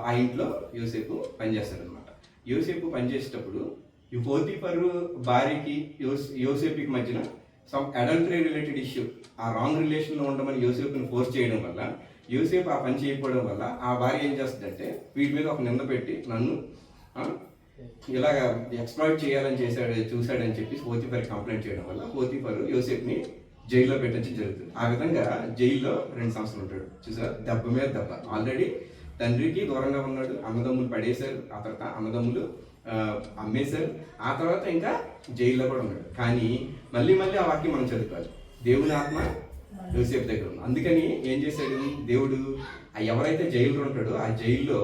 ఆ ఇంట్లో యోసేపు పనిచేస్తాడు అనమాట. యోసేపు పనిచేసేటప్పుడు ఈ పోతీఫర్ భార్యకి యోసేపుకి మధ్యన సమ్ అడల్టరీ రిలేటెడ్ ఇష్యూ, ఆ రాంగ్ రిలేషన్లో ఉండమని యోసేపుని ఫోర్స్ చేయడం వల్ల, యోసేపు ఆ పని చేయకపోవడం వల్ల ఆ భార్య ఏం చేస్తుందంటే వీటి మీద ఒక నింద పెట్టి నన్ను ఇలాగ ఎక్స్ప్లాయిట్ చేయాలని చూశాడని చెప్పి పోతీఫర్ కంప్లైంట్ చేయడం వల్ల పోతీఫర్ యోసేపుని జైల్లో పెట్టించడం జరుగుతుంది. ఆ విధంగా జైల్లో 2 సంవత్సరాలు ఉంటాడు. చూసారు, దెబ్బ మీద దెబ్బ. ఆల్రెడీ తండ్రికి దూరంగా ఉన్నాడు, అన్నదమ్ములు పడేశారు, ఆ తర్వాత అన్నదమ్ములు అమ్మేశారు, ఆ తర్వాత ఇంకా జైల్లో కూడా ఉన్నాడు. కానీ మళ్ళీ ఆ వాక్యం మనం చదువుకోవాలి, దేవుని ఆత్మ యోసేపు దగ్గర ఉంది. అందుకని ఏం చేశాడు దేవుడు, ఎవరైతే జైల్లో ఉంటాడో ఆ జైల్లో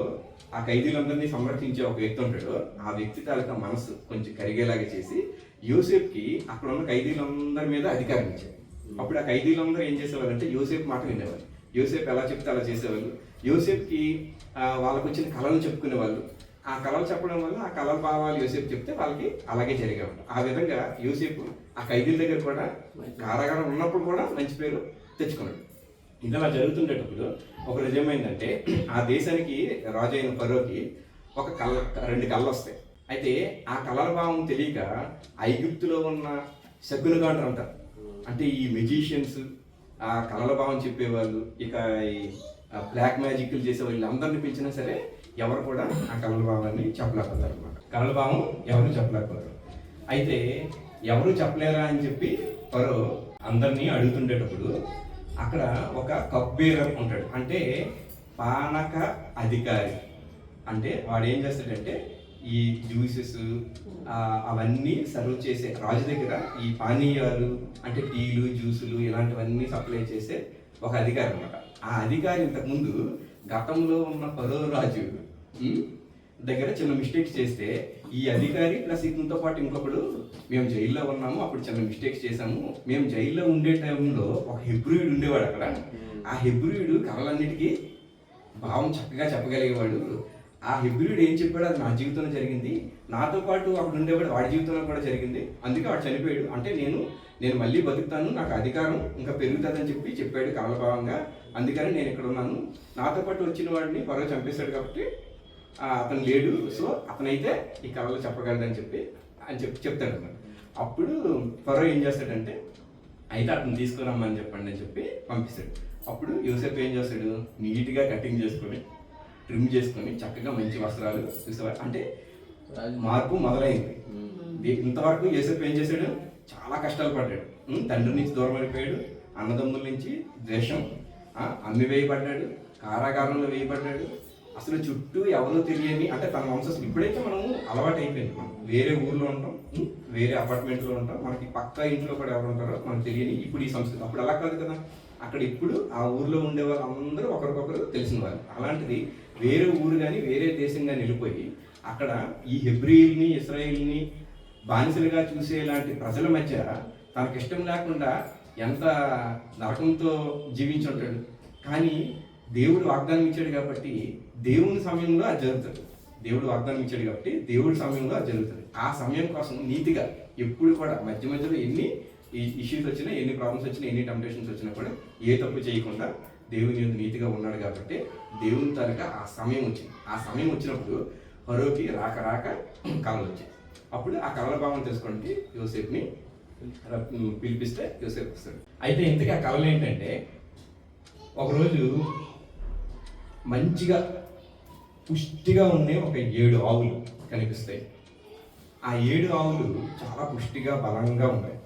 ఆ ఖైదీలందరినీ సంరక్షించే ఒక వ్యక్తి ఉంటాడో ఆ వ్యక్తి తాలూకా మనసు కొంచెం కరిగేలాగా చేసి యోసేపుకి అక్కడ ఉన్న ఖైదీలందరి మీద అధికారం ఇచ్చాడు. అప్పుడు ఆ ఖైదీలందరూ ఏం చేసేవాళ్ళు అంటే యోసేపు మాట వినేవాళ్ళు. యోసేపు ఎలా చెప్తే అలా చేసేవాళ్ళు. యోసేపుకి వాళ్ళకు వచ్చిన కళలు చెప్పుకునేవాళ్ళు. ఆ కళలు చెప్పడం వల్ల ఆ కళల భావాలు యోసేపు చెప్తే వాళ్ళకి అలాగే జరిగేవాడు. ఆ విధంగా యోసేపు ఆ ఖైదీల దగ్గర కూడా కారాగారం ఉన్నప్పుడు కూడా మంచి పేరు తెచ్చుకున్నాడు. ఇది అలా జరుగుతుండేటప్పుడు ఒక రోజు ఏమైందంటే ఆ దేశానికి రాజు అయిన ఫరోకి ఒక కళ్ళ 2 కళ్ళు వస్తాయి. అయితే ఆ కళల భావం తెలియక ఐగుప్తులో ఉన్న శకునగాండ్రు అంటారు, అంటే ఈ మెజిషియన్స్, ఆ కళల భావం చెప్పేవాళ్ళు, ఇక ఈ బ్లాక్ మ్యాజిక్లు చేసే వాళ్ళు అందరిని పిలిచినా సరే ఎవరు కూడా ఆ కళల భావాన్ని చెప్పలేకపోతారు అనమాట. కళల భావం ఎవరు చెప్పలేకపోతారు. అయితే ఎవరు చెప్పలేరా అని చెప్పి ఫరో అందరినీ అడుగుతుండేటప్పుడు అక్కడ ఒక కప్ బేరర్ ఉంటాడు, అంటే పానక అధికారి. అంటే వాడు ఏం చేస్తాడంటే ఈ జ్యూసెస్ అవన్నీ సర్వ్ చేసే రాజు దగ్గర ఈ పానీయాలు అంటే టీలు జ్యూసులు ఇలాంటివన్నీ సప్లై చేసే ఒక అధికారి అనమాట. ఆ అధికారి ఇంతకుముందు గతంలో ఉన్న ఫరో రాజు దగ్గర చిన్న మిస్టేక్స్ చేస్తే ఈ అధికారి ప్లస్ ఇతనితో పాటు ఇంకొకడు మేము జైల్లో ఉన్నాము, అప్పుడు చిన్న మిస్టేక్స్ చేసాము, మేము జైల్లో ఉండే టైంలో ఒక హెబ్రూయుడు ఉండేవాడు అక్కడ. ఆ హెబ్రూయుడు కళలన్నిటికీ భావం చక్కగా చెప్పగలిగేవాడు. ఆ హెబ్రూయుడు ఏం చెప్పాడు అది నా జీవితంలో జరిగింది, నాతో పాటు అక్కడ ఉండేవాడు వాడి జీవితంలో కూడా జరిగింది, అందుకే వాడు చనిపోయాడు, అంటే నేను మళ్ళీ బతుకుతాను, నాకు అధికారం ఇంకా పెరుగుతుందని చెప్పాడు కళల భావంగా. అందుకని నేను ఇక్కడ ఉన్నాను, నాతో పాటు వచ్చిన వాడిని ఫరో చంపేశాడు కాబట్టి అతను లేడు, సో అతనైతే ఈ కళలు చెప్పగలడని చెప్తాడు అన్నమాట. అప్పుడు ఫరో ఏం చేస్తాడంటే అయితే అతను తీసుకురమ్మని చెప్పండి అని చెప్పి పంపిస్తాడు. అప్పుడు యోసేపు ఏం చేస్తాడు, నీట్గా కటింగ్ చేసుకొని ట్రిమ్ చేసుకొని చక్కగా మంచి వస్త్రాలు చూసేవాడు. అంటే మార్పు మొదలైంది. ఇంతవరకు యోసేపు ఏం చేశాడు, చాలా కష్టాలు పడ్డాడు. తండ్రి నుంచి దూరం అయిపోయాడు, అన్నదమ్ముల నుంచి ద్వేషం, అమ్మి వేయబడ్డాడు, కారాగారంలో వేయబడ్డాడు, అసలు చుట్టూ ఎవరో తెలియని, అంటే తన వంశస్థులు. ఇప్పుడైతే మనము అలవాటు అయిపోయింది, మనం వేరే ఊర్లో ఉంటాం, వేరే అపార్ట్మెంట్లో ఉంటాం, మనకి పక్క ఇంట్లో కూడా ఎవరు ఉంటారో మనకు తెలియని ఇప్పుడు ఈ సంస్కృతి. అప్పుడు అలా కాదు కదా, అక్కడ ఇప్పుడు ఆ ఊర్లో ఉండే వాళ్ళు అందరూ ఒకరికొకరు తెలిసిన వాళ్ళు. అలాంటిది వేరే ఊరు కానీ వేరే దేశం కానీ వెళ్ళిపోయి అక్కడ ఈ హెబ్రీల్ని ఇశ్రాయేల్ని బానిసలుగా చూసేలాంటి ప్రజల మధ్య తనకిష్టం లేకుండా ఎంత నరకంతో జీవించి ఉంటాడు. కానీ దేవుడు వాగ్దానం ఇచ్చాడు కాబట్టి దేవుని సమయంలో అది జరుగుతుంది. దేవుడు వాగ్దానం ఇచ్చాడు కాబట్టి దేవుడి సమయంలో అది జరుగుతుంది. ఆ సమయం కోసం నీతిగా ఎప్పుడు కూడా మధ్యలో ఎన్ని ఇష్యూస్ వచ్చినా, ఎన్ని ప్రాబ్లమ్స్ వచ్చినా, ఎన్ని టెంప్టేషన్స్ వచ్చినా కూడా ఏ తప్పు చేయకుండా దేవుని నీతిగా ఉన్నాడు కాబట్టి దేవుని తాలూకా ఆ సమయం వచ్చింది. ఆ సమయం వచ్చినప్పుడు ఫరోకి రాక కళలు వచ్చాయి. అప్పుడు ఆ కళల భావం తెలుసుకోవడానికి యోసేపుని పిలిపిస్తే యోసేపు వస్తాడు. అయితే ఇంతకీ ఆ కళలు ఏంటంటే ఒకరోజు మంచిగా పుష్టిగా ఉండే ఒక 7 ఆవులు కనిపిస్తాయి. ఆ 7 ఆవులు చాలా పుష్టిగా బలంగా ఉంటాయి.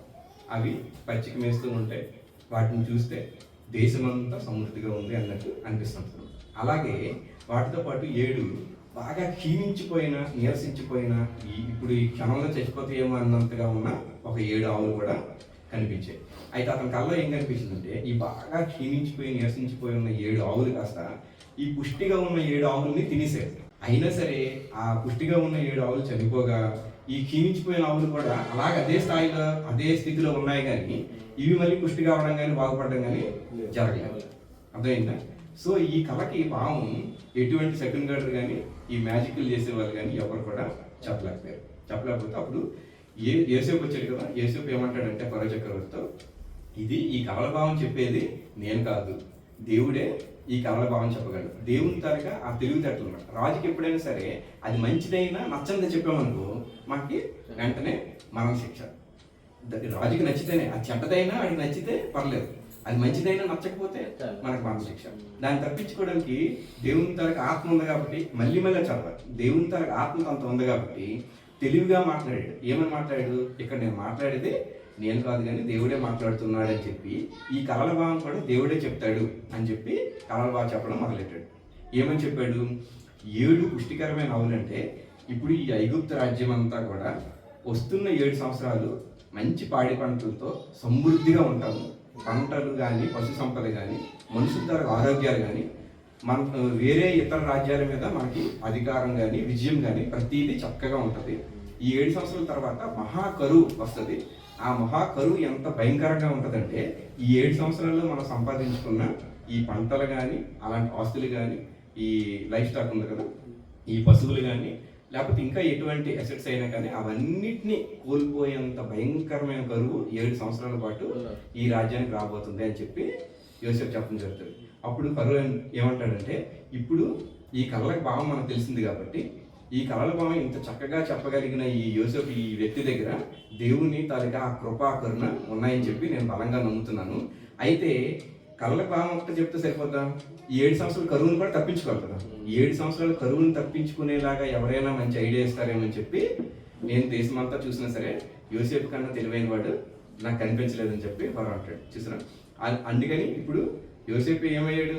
అవి పచ్చిక మేస్తూ ఉంటాయి. వాటిని చూస్తే దేశమంతా సమృద్ధిగా ఉంది అన్నట్టు అనిపిస్తుంది. అలాగే వాటితో పాటు 7 బాగా క్షీణించిపోయిన, నీరసించిపోయిన, ఇప్పుడు ఈ క్షణంలో చచ్చిపోతాయేమో అన్నంతగా ఉన్న ఒక 7 ఆవులు కూడా కనిపించాయి. అయితే అతని కళ్ళలో ఏం కనిపించిందంటే ఈ బాగా క్షీణించిపోయి నీరసించిపోయి ఉన్న 7 ఆవులు కాస్త ఈ పుష్టిగా ఉన్న 7 ఆవుల్ని తినేసారు. అయినా సరే ఆ పుష్టిగా ఉన్న 7 ఆవులు చనిపోగా ఈ క్షీణించిపోయిన ఆవులు కూడా అలాగే అదే స్థాయిలో అదే స్థితిలో ఉన్నాయి, కానీ ఇవి మళ్ళీ పుష్టిగా అవడం కానీ బాగుపడడం కానీ జరగలేదు. అర్థమైందా? సో ఈ కళకి భావం ఎటువంటి సెకండ్ గార్డర్ కానీ ఈ మ్యాజిక్లు చేసేవాళ్ళు కానీ ఎవరు కూడా చెప్పలేకపోతే అప్పుడు యోసేపు వచ్చాడు కదా, యోసేపు ఏమంటాడంటే ఫరో చక్రవర్తితో, ఇది ఈ కళల భావం చెప్పేది నేను కాదు, దేవుడే ఈ కళల భావం చెప్పగలడు. దేవుని తాలూకా ఆ తెలివితేటలు అన్నమాట. రాజుకి ఎప్పుడైనా సరే అది మంచిదైనా నచ్చందే చెప్పామనుకో మనకి వెంటనే మరణ శిక్ష. రాజుకి నచ్చితేనే, అది చెడ్డదైనా వాడికి నచ్చితే పర్లేదు, అది మంచిదైనా నచ్చకపోతే మనకు మరణ శిక్ష. దాన్ని తప్పించుకోవడానికి దేవుని తాలూకా ఆత్మ ఉంది కాబట్టి మళ్ళీ చదవాలి. దేవుని తాలూకా ఆత్మ అంత ఉంది కాబట్టి తెలివిగా మాట్లాడాడు. ఏమని మాట్లాడాడు, ఇక్కడ నేను మాట్లాడేది నేను కాదు కానీ దేవుడే మాట్లాడుతున్నాడు అని చెప్పి ఈ కళల భావం కూడా దేవుడే చెప్తాడు అని చెప్పి కళల భావం చెప్పడం మొదలెట్టాడు. ఏమని చెప్పాడు, 7 పుష్టికరమైన ఆవులంటే ఇప్పుడు ఈ ఐగుప్తు రాజ్యం అంతా కూడా వస్తున్న 7 సంవత్సరాలు మంచి పాడి పంటలతో సమృద్ధిగా ఉంటాము. పంటలు కానీ, పశు సంపద కానీ, మనుషుల ద్వారా ఆరోగ్యాలు కానీ, మన వేరే ఇతర రాజ్యాల మీద మనకి అధికారం కానీ, విజయం కానీ ప్రతిదీ చక్కగా ఉంటుంది. ఈ 7 సంవత్సరాల తర్వాత మహాకరువు వస్తుంది. ఆ మహాకరువు ఎంత భయంకరంగా ఉంటుందంటే ఈ 7 సంవత్సరాల్లో మనం సంపాదించుకున్న ఈ పంటలు కానీ, అలాంటి ఆస్తులు కానీ, ఈ లైఫ్ స్టాక్ ఉంది కదా, ఈ పశువులు కానీ లేకపోతే ఇంకా ఎటువంటి అసెట్స్ అయినా కానీ అవన్నిటిని కోల్పోయేంత భయంకరమైన కరువు 7 సంవత్సరాల పాటు ఈ రాజ్యానికి రాబోతుంది అని చెప్పి యోసేపు చెప్పడం జరుగుతుంది. అప్పుడు ఫరో ఏమంటాడంటే, ఇప్పుడు ఈ కళ్ళకి భావం మనకు తెలిసింది కాబట్టి ఈ కళల భావం ఇంత చక్కగా చెప్పగలిగిన ఈ యోసేపు ఈ వ్యక్తి దగ్గర దేవుని తాలూకా ఆ కృపా కరుణ ఉన్నాయని చెప్పి నేను బలంగా నమ్ముతున్నాను. అయితే కళ్ళ భావం ఒకటి చెప్తే సరిపోద్దా? ఈ 7 సంవత్సరాల కరువును కూడా తప్పించుకోవాలి కదా. ఈ 7 సంవత్సరాల కరువును తప్పించుకునేలాగా ఎవరైనా మంచి ఐడియా ఇస్తారేమో అని చెప్పి నేను దేశమంతా చూసినా సరే యోసేపు కన్నా తెలివైన వాడు నాకు కనిపించలేదని చెప్పి వారు అంటాడు. చూసినా, అందుకని ఇప్పుడు యోసేపు ఏమయ్యాడు?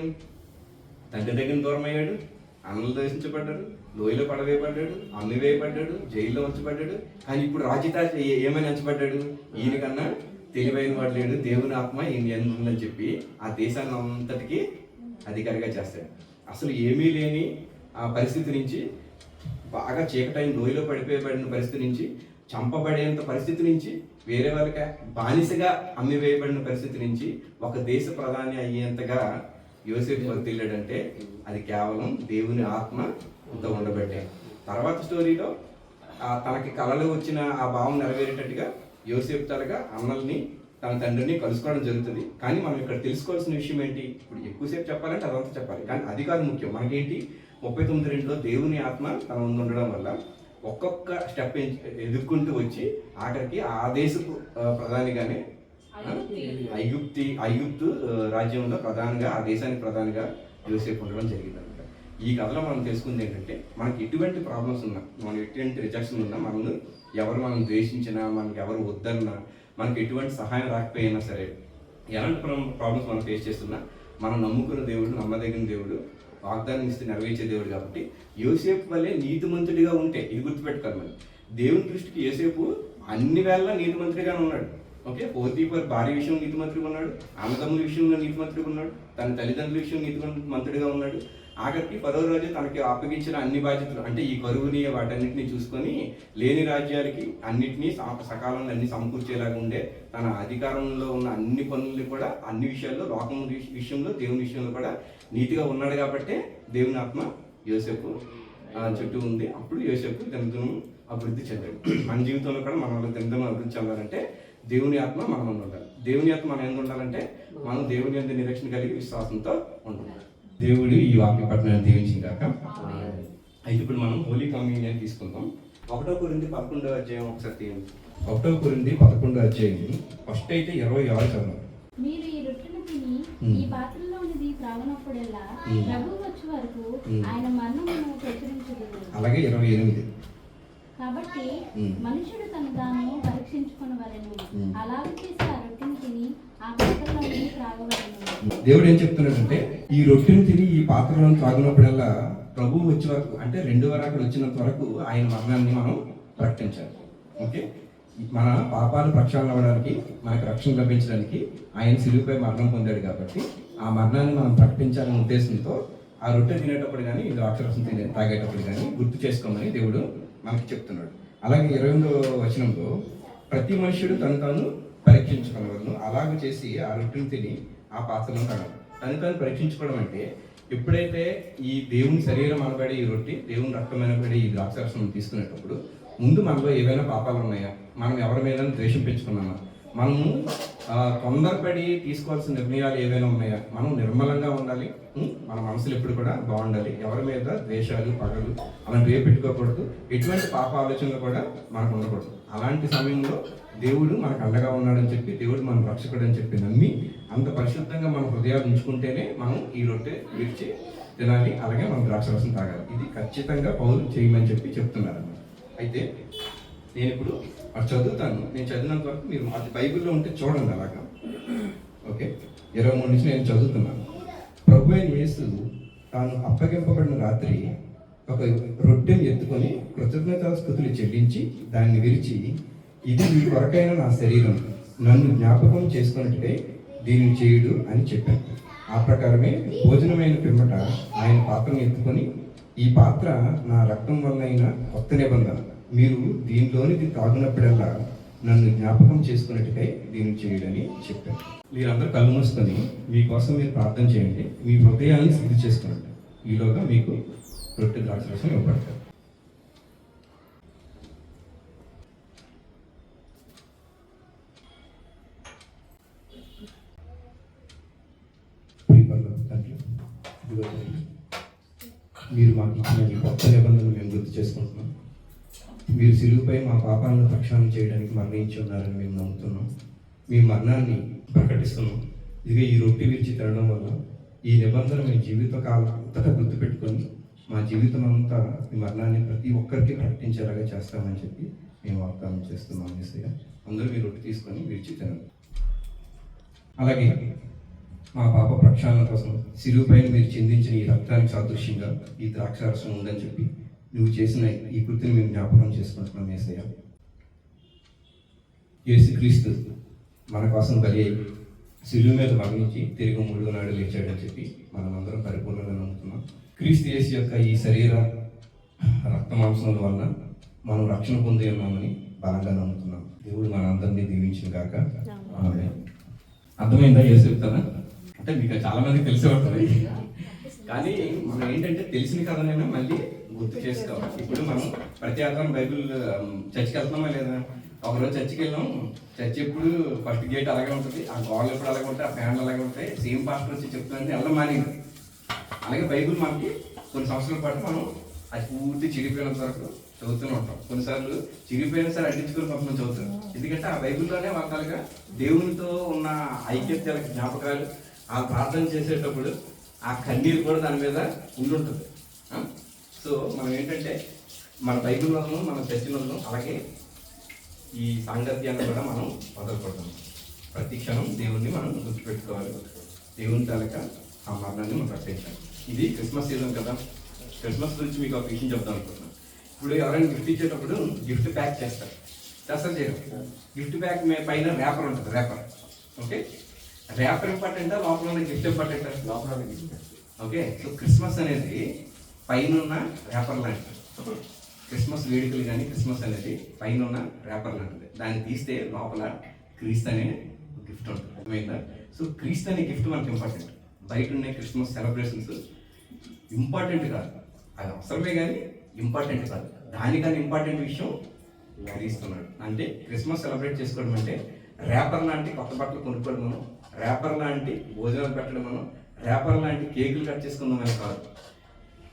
తండ్రి దగ్గర దూరం అయ్యాడు, అన్నలు దర్శించబడ్డాడు, లోయలో పడవేయబడ్డాడు, అమ్మివేయబడ్డాడు, జైల్లో ఉంచబడ్డాడు. కానీ ఇప్పుడు రాజీతా ఏమని ఉంచబడ్డాడు? ఈయనకన్నా తెలివైన వాడు లేడు, దేవుని ఆత్మ ఈయన ఉందని చెప్పి ఆ దేశాన్ని అంతటికి అధికారిగా చేస్తాడు. అసలు ఏమీ లేని ఆ పరిస్థితి నుంచి, బాగా చీకటైన లోయలో పడిపోయబడిన పరిస్థితి నుంచి, చంపబడేంత పరిస్థితి నుంచి, వేరే వాళ్ళకి బానిసగా అమ్మివేయబడిన పరిస్థితి నుంచి ఒక దేశ ప్రధాని అయ్యేంతగా యోసేపు వర్తిల్లాడంటే అది కేవలం దేవుని ఆత్మ ఇంత ఉండబట్టే. తర్వాత స్టోరీలో తనకి కళలో వచ్చిన ఆ భావం నెరవేరేటట్టుగా యోసేపు తరగా అన్నల్ని తన తండ్రిని కలుసుకోవడం జరుగుతుంది. కానీ మనం ఇక్కడ తెలుసుకోవాల్సిన విషయం ఏంటి? ఇప్పుడు ఎక్కువసేపు చెప్పాలంటే అదంతా చెప్పాలి, కానీ అది కాదు ముఖ్యం. మనకేంటి 39:2లో దేవుని ఆత్మ తన ముందు ఉండడం వల్ల ఒక్కొక్క స్టెప్ ఎదుర్కొంటూ వచ్చి ఆఖరికి ఆ దేశపు ప్రధానిగానే ఐగుప్తు రాజ్యంలో ప్రధానిగా, ఆ దేశానికి ప్రధానిగా యోసేపు ఉండడం జరిగింది అనమాట. ఈ కథలో మనం తెలుసుకుంది ఏంటంటే, మనకి ఎటువంటి ప్రాబ్లమ్స్ ఉన్నా, మనం ఎటువంటి రిజెక్షన్ ఉన్నా, మనం ద్వేషించినా, మనకి ఎవరు వద్దన్నా, మనకి ఎటువంటి సహాయం రాకపోయినా సరే, ఎలాంటి ప్రాబ్లమ్స్ మనం ఫేస్ చేస్తున్నా, మనం నమ్ముకున్న దేవుడు, నమ్మదగిన దేవుడు, వాగ్దానం ఇస్తే నెరవేర్చే దేవుడు కాబట్టి యోసేపు వల్లే నీతిమంతుడిగా ఉంటే, ఇది గుర్తుపెట్టుకోవాలి మనం. దేవుని దృష్టికి యోసేపు అన్ని వేళ నీతిమంతుడిగానే ఉన్నాడు. ఓకే, పోతీఫర్ భార్య విషయం నీతిమంతుడిగా ఉన్నాడు, అన్నదమ్ముల విషయంలో నీతిమంతుడిగా ఉన్నాడు, తన తల్లిదండ్రుల విషయం నీతిమంతుడిగా ఉన్నాడు. ఆఖరికి ఫరో రాజు తనకి అప్పగించిన అన్ని బాధ్యతలు, అంటే ఈ కరువుని వాటన్నిటిని చూసుకొని లేని రాజ్యాలకి అన్నిటినీ సకాలంలో అన్ని సమకూర్చేలాగా ఉండే, తన అధికారంలో ఉన్న అన్ని పనుల్ని కూడా, అన్ని విషయాల్లో, లోకం విషయంలో, దేవుని విషయంలో కూడా నీతిగా ఉన్నాడు. కాబట్టే దేవుని ఆత్మ యోసేపు చుట్టూ ఉంది. అప్పుడు యోసేపు దినదినం అభివృద్ధి చెందాడు. మన జీవితంలో కూడా మనం దినదినం అభివృద్ధి చెందాలంటే దేవుని ఆత్మ మనం ఉండాలి. దేవుని ఆత్మ మనం ఎందుకు ఉండాలంటే మనం దేవుని యొక్క నిరీక్షణ కలిగి విశ్వాసంతో ఉండాలి. దేవుడు ఈ వాక్య పట్టణాన్ని దీవించిన కాక. అయితే ఇప్పుడు మనం హోలీ కమ్యూనియన్ తీసుకుందాం. 1 కొరింథీ 11వ అధ్యాయం ఒకసారి తీయండి. 1 కొరింథీ 11వ అధ్యాయం ఫస్ట్ అయితే 26 చదవండి. మీరు ఈ రొట్టెను తిని ఈ పాత్రలోనిది త్రాగనప్పుడల్లా ప్రభువు వచ్చే వరకు ఆయన మరణమును ప్రచురించుదురు. అలాగే 28. కాబట్టి మనుషుడు తను తాను పరీక్షించుకొనవలెను, అలాగే చేసి ఆ రొట్టెను తిని ఆ పాత్రలోనిది త్రాగవలెను. దేవుడు ఏం చెప్తున్నాడంటే, ఈ రొట్టెను తిని ఈ పాత్రలో త్రాగినప్పుడల్లా ప్రభువు వచ్చే వరకు, అంటే 2వ రాకడ వచ్చినంత వరకు ఆయన మరణాన్ని మనం ప్రకటించాలి. ఓకే, మన పాపాలు ప్రక్షాళన అవ్వడానికి, మనకు రక్షణ లభించడానికి ఆయన శిలువపై మరణం పొందాడు. కాబట్టి ఆ మరణాన్ని మనం ప్రకటించాలనే ఉద్దేశంతో ఆ రొట్టె తినేటప్పుడు కానీ, ఈ ద్రాక్షరసం తాగేటప్పుడు కానీ గుర్తు చేసుకోమని దేవుడు మనకి చెప్తున్నాడు. అలాగే 28వ వచనంలో ప్రతి మనుష్యుడు తను తాను పరీక్షించుకునేవాళ్ళు, అలాగ చేసి ఆ రొట్టెను తిని ఆ పాత్రలో తాగడం. తను తాను పరీక్షించుకోవడం అంటే, ఎప్పుడైతే ఈ దేవుని శరీరం అనబడి ఈ రొట్టె, దేవుని రక్తం అనబడి ఈ ద్రాక్షరసం తీసుకునేటప్పుడు ముందు మనలో ఏవైనా పాపాలు ఉన్నాయా, మనం ఎవరి మీద ద్వేషం పెంచుకున్నామా, మనము తొందరపడి తీసుకోవాల్సిన నిర్ణయాలు ఏవైనా ఉన్నాయా, మనం నిర్మలంగా ఉండాలి, మన మనసులు ఎప్పుడు కూడా బాగుండాలి, ఎవరి మీద ద్వేషాలు, పగలు అలాంటివి పెట్టుకోకూడదు, ఎటువంటి పాప ఆలోచనలు కూడా మనకు ఉండకూడదు. అలాంటి సమయంలో దేవుడు మనకు అండగా ఉన్నాడని చెప్పి, దేవుడు మన రక్షకుడు అని చెప్పి నమ్మి అంత పరిశుద్ధంగా మన హృదయాలు ఉంచుకుంటేనే మనం ఈ రొట్టె విడిచి తినాలి, అలాగే మనం ద్రాక్షరసం తాగాలి. ఇది ఖచ్చితంగా పౌలు చేయమని చెప్పి చెప్తున్నారు. అయితే నేను ఇప్పుడు అది చదువుతాను, నేను చదివినంత వరకు మీరు అది బైబిల్లో ఉంటే చూడండి అలాగా. ఓకే, 23 నుంచి నేను చదువుతున్నాను. ప్రభువైన యేసు తాను అప్పగింపబడిన రాత్రి ఒక రొట్టెను ఎత్తుకొని కృతజ్ఞతాస్తుతులు చెల్లించి దాన్ని విరిచి, ఇది మీ కొరకైన నా శరీరం, నన్ను జ్ఞాపకం చేసుకున్నట్టుకై దీనిని చేయుడు అని చెప్పాను. ఆ ప్రకారమే భోజనమైన పిమ్మట ఆయన పాత్రను ఎత్తుకొని, ఈ పాత్ర నా రక్తం వలన కొత్త నిబంధన, మీరు దీనిలోనిది తాగినప్పుడల్లా నన్ను జ్ఞాపకం చేసుకున్నట్టుకై దీన్ని చేయడని చెప్పారు. మీరందరూ కళ్ళు మూసుకొని మీకోసం మీరు ప్రార్థన చేయండి, మీ హృదయాన్ని సిద్ధి చేసుకోండి. ఈలోగా మీకు రొట్టె ద్రాక్షరసం ఇవ్వబడతారు. తండ్రి, ఇదిగో తండ్రి, మీరు మాకు ఇచ్చిన ఈ కొత్త నిబంధనలు మేము గుర్తు చేసుకుంటున్నాం. మీరు సిలువుపై మా పాపాలను ప్రక్షాళన చేయడానికి మరణించి ఉన్నారని మేము నమ్ముతున్నాం. మీ మరణాన్ని ప్రకటిస్తున్నాం. ఇదిగో ఈ రొట్టె విరిచి తినడం వల్ల ఈ నిబంధన మీ జీవితకాలం అంతటా గుర్తుపెట్టుకొని మా జీవితం అంతా ఈ మరణాన్ని ప్రతి ఒక్కరికి ప్రకటించేలాగా చేస్తామని చెప్పి మేము వాగ్దానం చేస్తున్నాం. యేసయ్య, అందరూ మీ రొట్టె తీసుకొని విరిచి తినండి. అలాగే మా పాప ప్రక్షాళన కోసం సిలువుపైన మీరు చిందించిన ఈ రక్తానికి సాదృశ్యంగా ఈ ద్రాక్షారసం ఉందని చెప్పి నువ్వు చేసిన ఈ కృతిని మేము జ్ఞాపకం చేసుకుంటున్నాం. యేసయ్య, యేసుక్రీస్తు మన కోసం బలి అయి సిలువు మీద మరణించి తిరిగి 3వ నాడు లేచాడని చెప్పి మనం అందరం పరిపూర్ణంగా నమ్ముతున్నాం. క్రీస్తు యేసు యొక్క ఈ శరీర రక్త మాంసముల వలన మనం రక్షణ పొంది ఉన్నామని బలంగా నమ్ముతున్నాం. దేవుడు మన అందరినీ దీవించిన గాక. ఆమేన్. అర్థమైందా? యేసు చెప్తానా అంటే మీకు చాలా మందికి తెలిసే ఉంటుంది, కానీ మనం ఏంటంటే తెలిసిన కథనైనా మళ్ళీ గుర్తు చేసుకోవాలి. ఇప్పుడు మనం ప్రతి ఆదివారం బైబిల్ చర్చికి వెళ్తున్నామా లేదా? ఒకరోజు చర్చికి వెళ్ళాం. చర్చ్ ఎప్పుడు ఫస్ట్ గేట్ అలాగే ఉంటుంది, ఆ గోడలు ఎప్పుడు అలాగే ఉంటాయి, ఆ ఫ్యాన్లు అలాగే ఉంటాయి. సేమ్ పాస్టర్ వచ్చి చెప్తుంది వెళ్ళడం మానేది. అలాగే బైబిల్ మనకి కొన్ని సంవత్సరాల పాటు మనం అది పూర్తి చిరిగిపోయినంత వరకు చదువుతూనే ఉంటాం. కొన్నిసార్లు చిరిగిపోయిన సార్ అడ్డించుకొని కొంతమంది చదువుతారు. ఎందుకంటే ఆ బైబిల్లోనే వాళ్ళగా దేవునితో ఉన్న ఐక్యతల జ్ఞాపకాలు, ఆ ప్రార్థన చేసేటప్పుడు ఆ కన్నీరు కూడా దాని మీద ఉండుంటుంది. సో మనం ఏంటంటే మన బైబిల్ వదలం, మన చర్చి వదలం, అలాగే ఈ సాంగత్యాన్ని కూడా మనం వదలకూడదు. ప్రతి క్షణం దేవుణ్ణి మనం గుర్తుపెట్టుకోవాలి. దేవుని తాలూకా ఆ మరణాన్ని మనం ప్రకటించాలి. ఇది క్రిస్మస్ సీజన్ కదా. క్రిస్మస్ గురించి మీకు ఒక విషయం చెప్తాను అనుకుంటున్నాను. ఇప్పుడు ఎవరైనా గిఫ్ట్ ఇచ్చేటప్పుడు గిఫ్ట్ ప్యాక్ చేస్తారు చేయడం. గిఫ్ట్ ప్యాక్ పైన ర్యాపర్ ఉంటుంది. ర్యాపర్ ఓకే, ర్యాపర్ ఇంపార్టెంటా లోపల ఉన్న గిఫ్ట్ ఇంపార్టెంటా? లోపల ఉన్న గిఫ్ట్. ఓకే, సో క్రిస్మస్ అనేది పైన ఉన్న ర్యాపర్ లాంటిది. క్రిస్మస్ వేడుకలు కానీ క్రిస్మస్ అనేది పైన ఉన్న ర్యాపర్ లాంటిది. దాన్ని తీస్తే లోపల క్రీస్తు అనే గిఫ్ట్ ఉంటుంది. అర్థమైందా? సో క్రీస్తు అనే గిఫ్ట్ మనకి ఇంపార్టెంట్. బయట ఉన్న క్రిస్మస్ సెలబ్రేషన్స్ ఇంపార్టెంట్ కాదు, అది అవసరమే కానీ ఇంపార్టెంట్ కాదు. దానికన్నా ఇంపార్టెంట్ విషయం క్రీస్తున్నాడు. అంటే క్రిస్మస్ సెలబ్రేట్ చేసుకోవడం అంటే ర్యాపర్ లాంటి కొత్త బట్టలు కొనుక్కోవడం మనం, ర్యాపర్ లాంటి భోజనాలు పెట్టడం మనం, ర్యాపర్ లాంటి కేకులు కట్ చేసుకుందామని కాదు.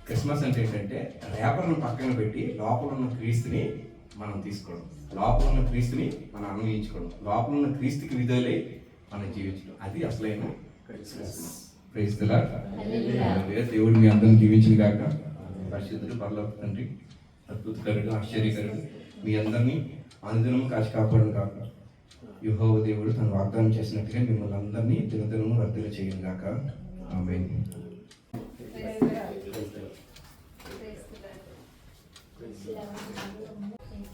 క్రిస్మస్ అంటే ఏంటంటే ర్యాపర్ను పక్కన పెట్టి లోపల ఉన్న క్రీస్తుని మనం తీసుకోవడం, లోపల ఉన్న క్రీస్తుని మనం అన్వయించుకోవడం, లోపల ఉన్న క్రీస్తుకి విధులై మనం జీవించడం. అది అసలైన క్రిస్మస్. Praise the lord. దేవుడు మీ అందరిని జీవించిన గాక. పరిశుద్ధుడు పరలోక తండ్రి, అద్భుతకరుడు, ఆశ్చర్యకరుడు, మీ అందరినీ అనుదినము కాచి కాపాడును కాక. యెహోవా దేవుడు తను వాగ్దానం చేసినట్టుగా మిమ్మల్ని అందరినీ దినదినము వర్ధన చేయను గాక. ఆమేన్.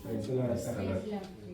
Praise the Lord.